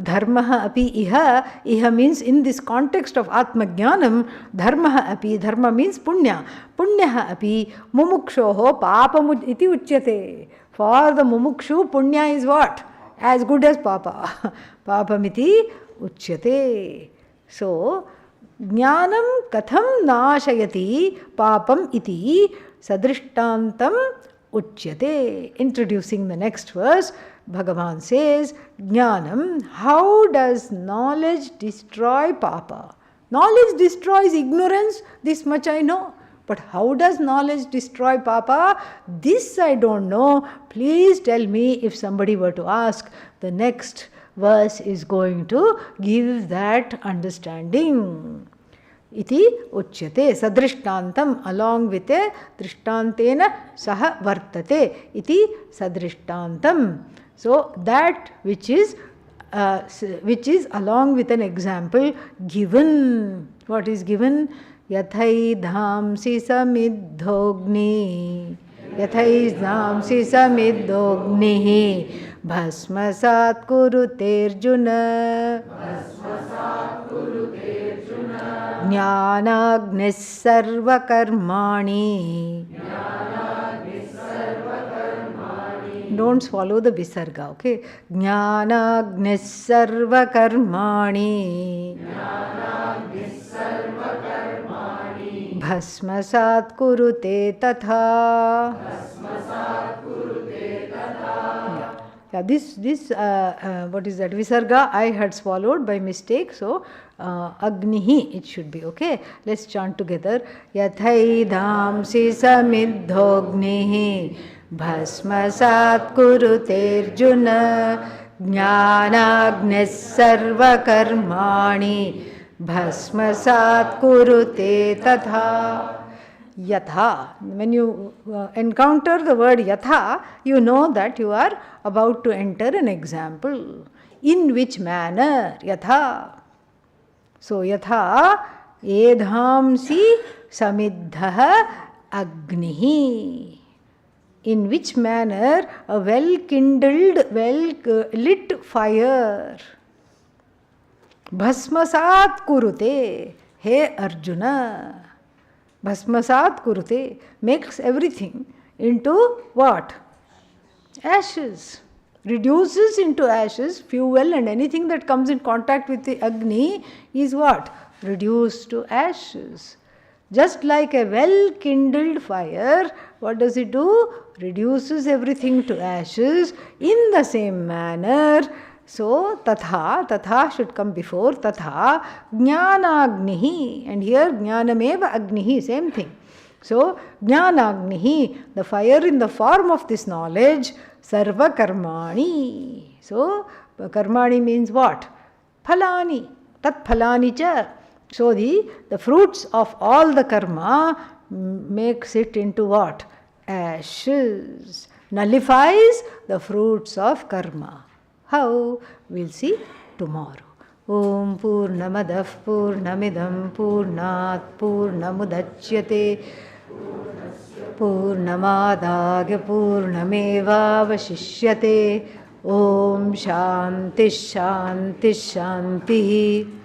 dharma api iha, iha means in this context of atmajnanam, dharma api, dharma means punya, punya api mumukshoho papam iti uchyate. For the mumukshu, punya is what? As good as papa. Papam iti uchyate. So, jnanam katham nashayati papam iti sadrishtantam uchyate. Introducing the next verse, Bhagavan says, Jnanam, how does knowledge destroy papa? Knowledge destroys ignorance, this much I know. But how does knowledge destroy papa? This I don't know. Please tell me if somebody were to ask. The next verse is going to give that understanding. Iti uchyate sadrishtantam, along with a drishtantena saha vartate. Iti sadrishtantam. So that which is along with an example given. What is given? Yathai dhamsi samidhogni. Yathai dhamsi samidhogni. Bhasmasat kuruterjuna. Jnanagnis sarva karmani. Don't swallow the visarga, okay? Jnanagnis sarva karmani. Bhasmasat kurute tatha. Yeah, this what is that? Visarga I had swallowed by mistake, so agnihi it should be, okay? Let's chant together. Yathai dhamsi samidhognihi. Bhasmasat kuruterjuna. Jnanagnis sarva karmani. Bhasmasat kurute tatha. Yatha. When you encounter the word yatha, you know that you are about to enter an example. In which manner? Yatha. So yatha edhamsi samidhaha agnihi. In which manner a well-kindled, well-lit fire. Bhasmasat kurute. Hey Arjuna. Bhasmasat kurute makes everything into what? Ashes. Reduces into ashes. Fuel and anything that comes in contact with the Agni is what? Reduced to ashes. Just like a well-kindled fire, what does it do? Reduces everything to ashes. In the same manner, so tatha should come before tatha jnanagnihi. And here jnanameva agnihi, same thing. So jnanagnihi, the fire in the form of this knowledge, sarva karmani. So karmani means what? Phalani. Tat phalani cha. So the fruits of all the karma makes it into what? Ashes. Nullifies the fruits of karma. How? We'll see tomorrow. Om Purnamadah Purnamidam Purnat Purnamudachyate Purnamadagya Purnameva Vashishyate. Om Shanti Shanti Shanti.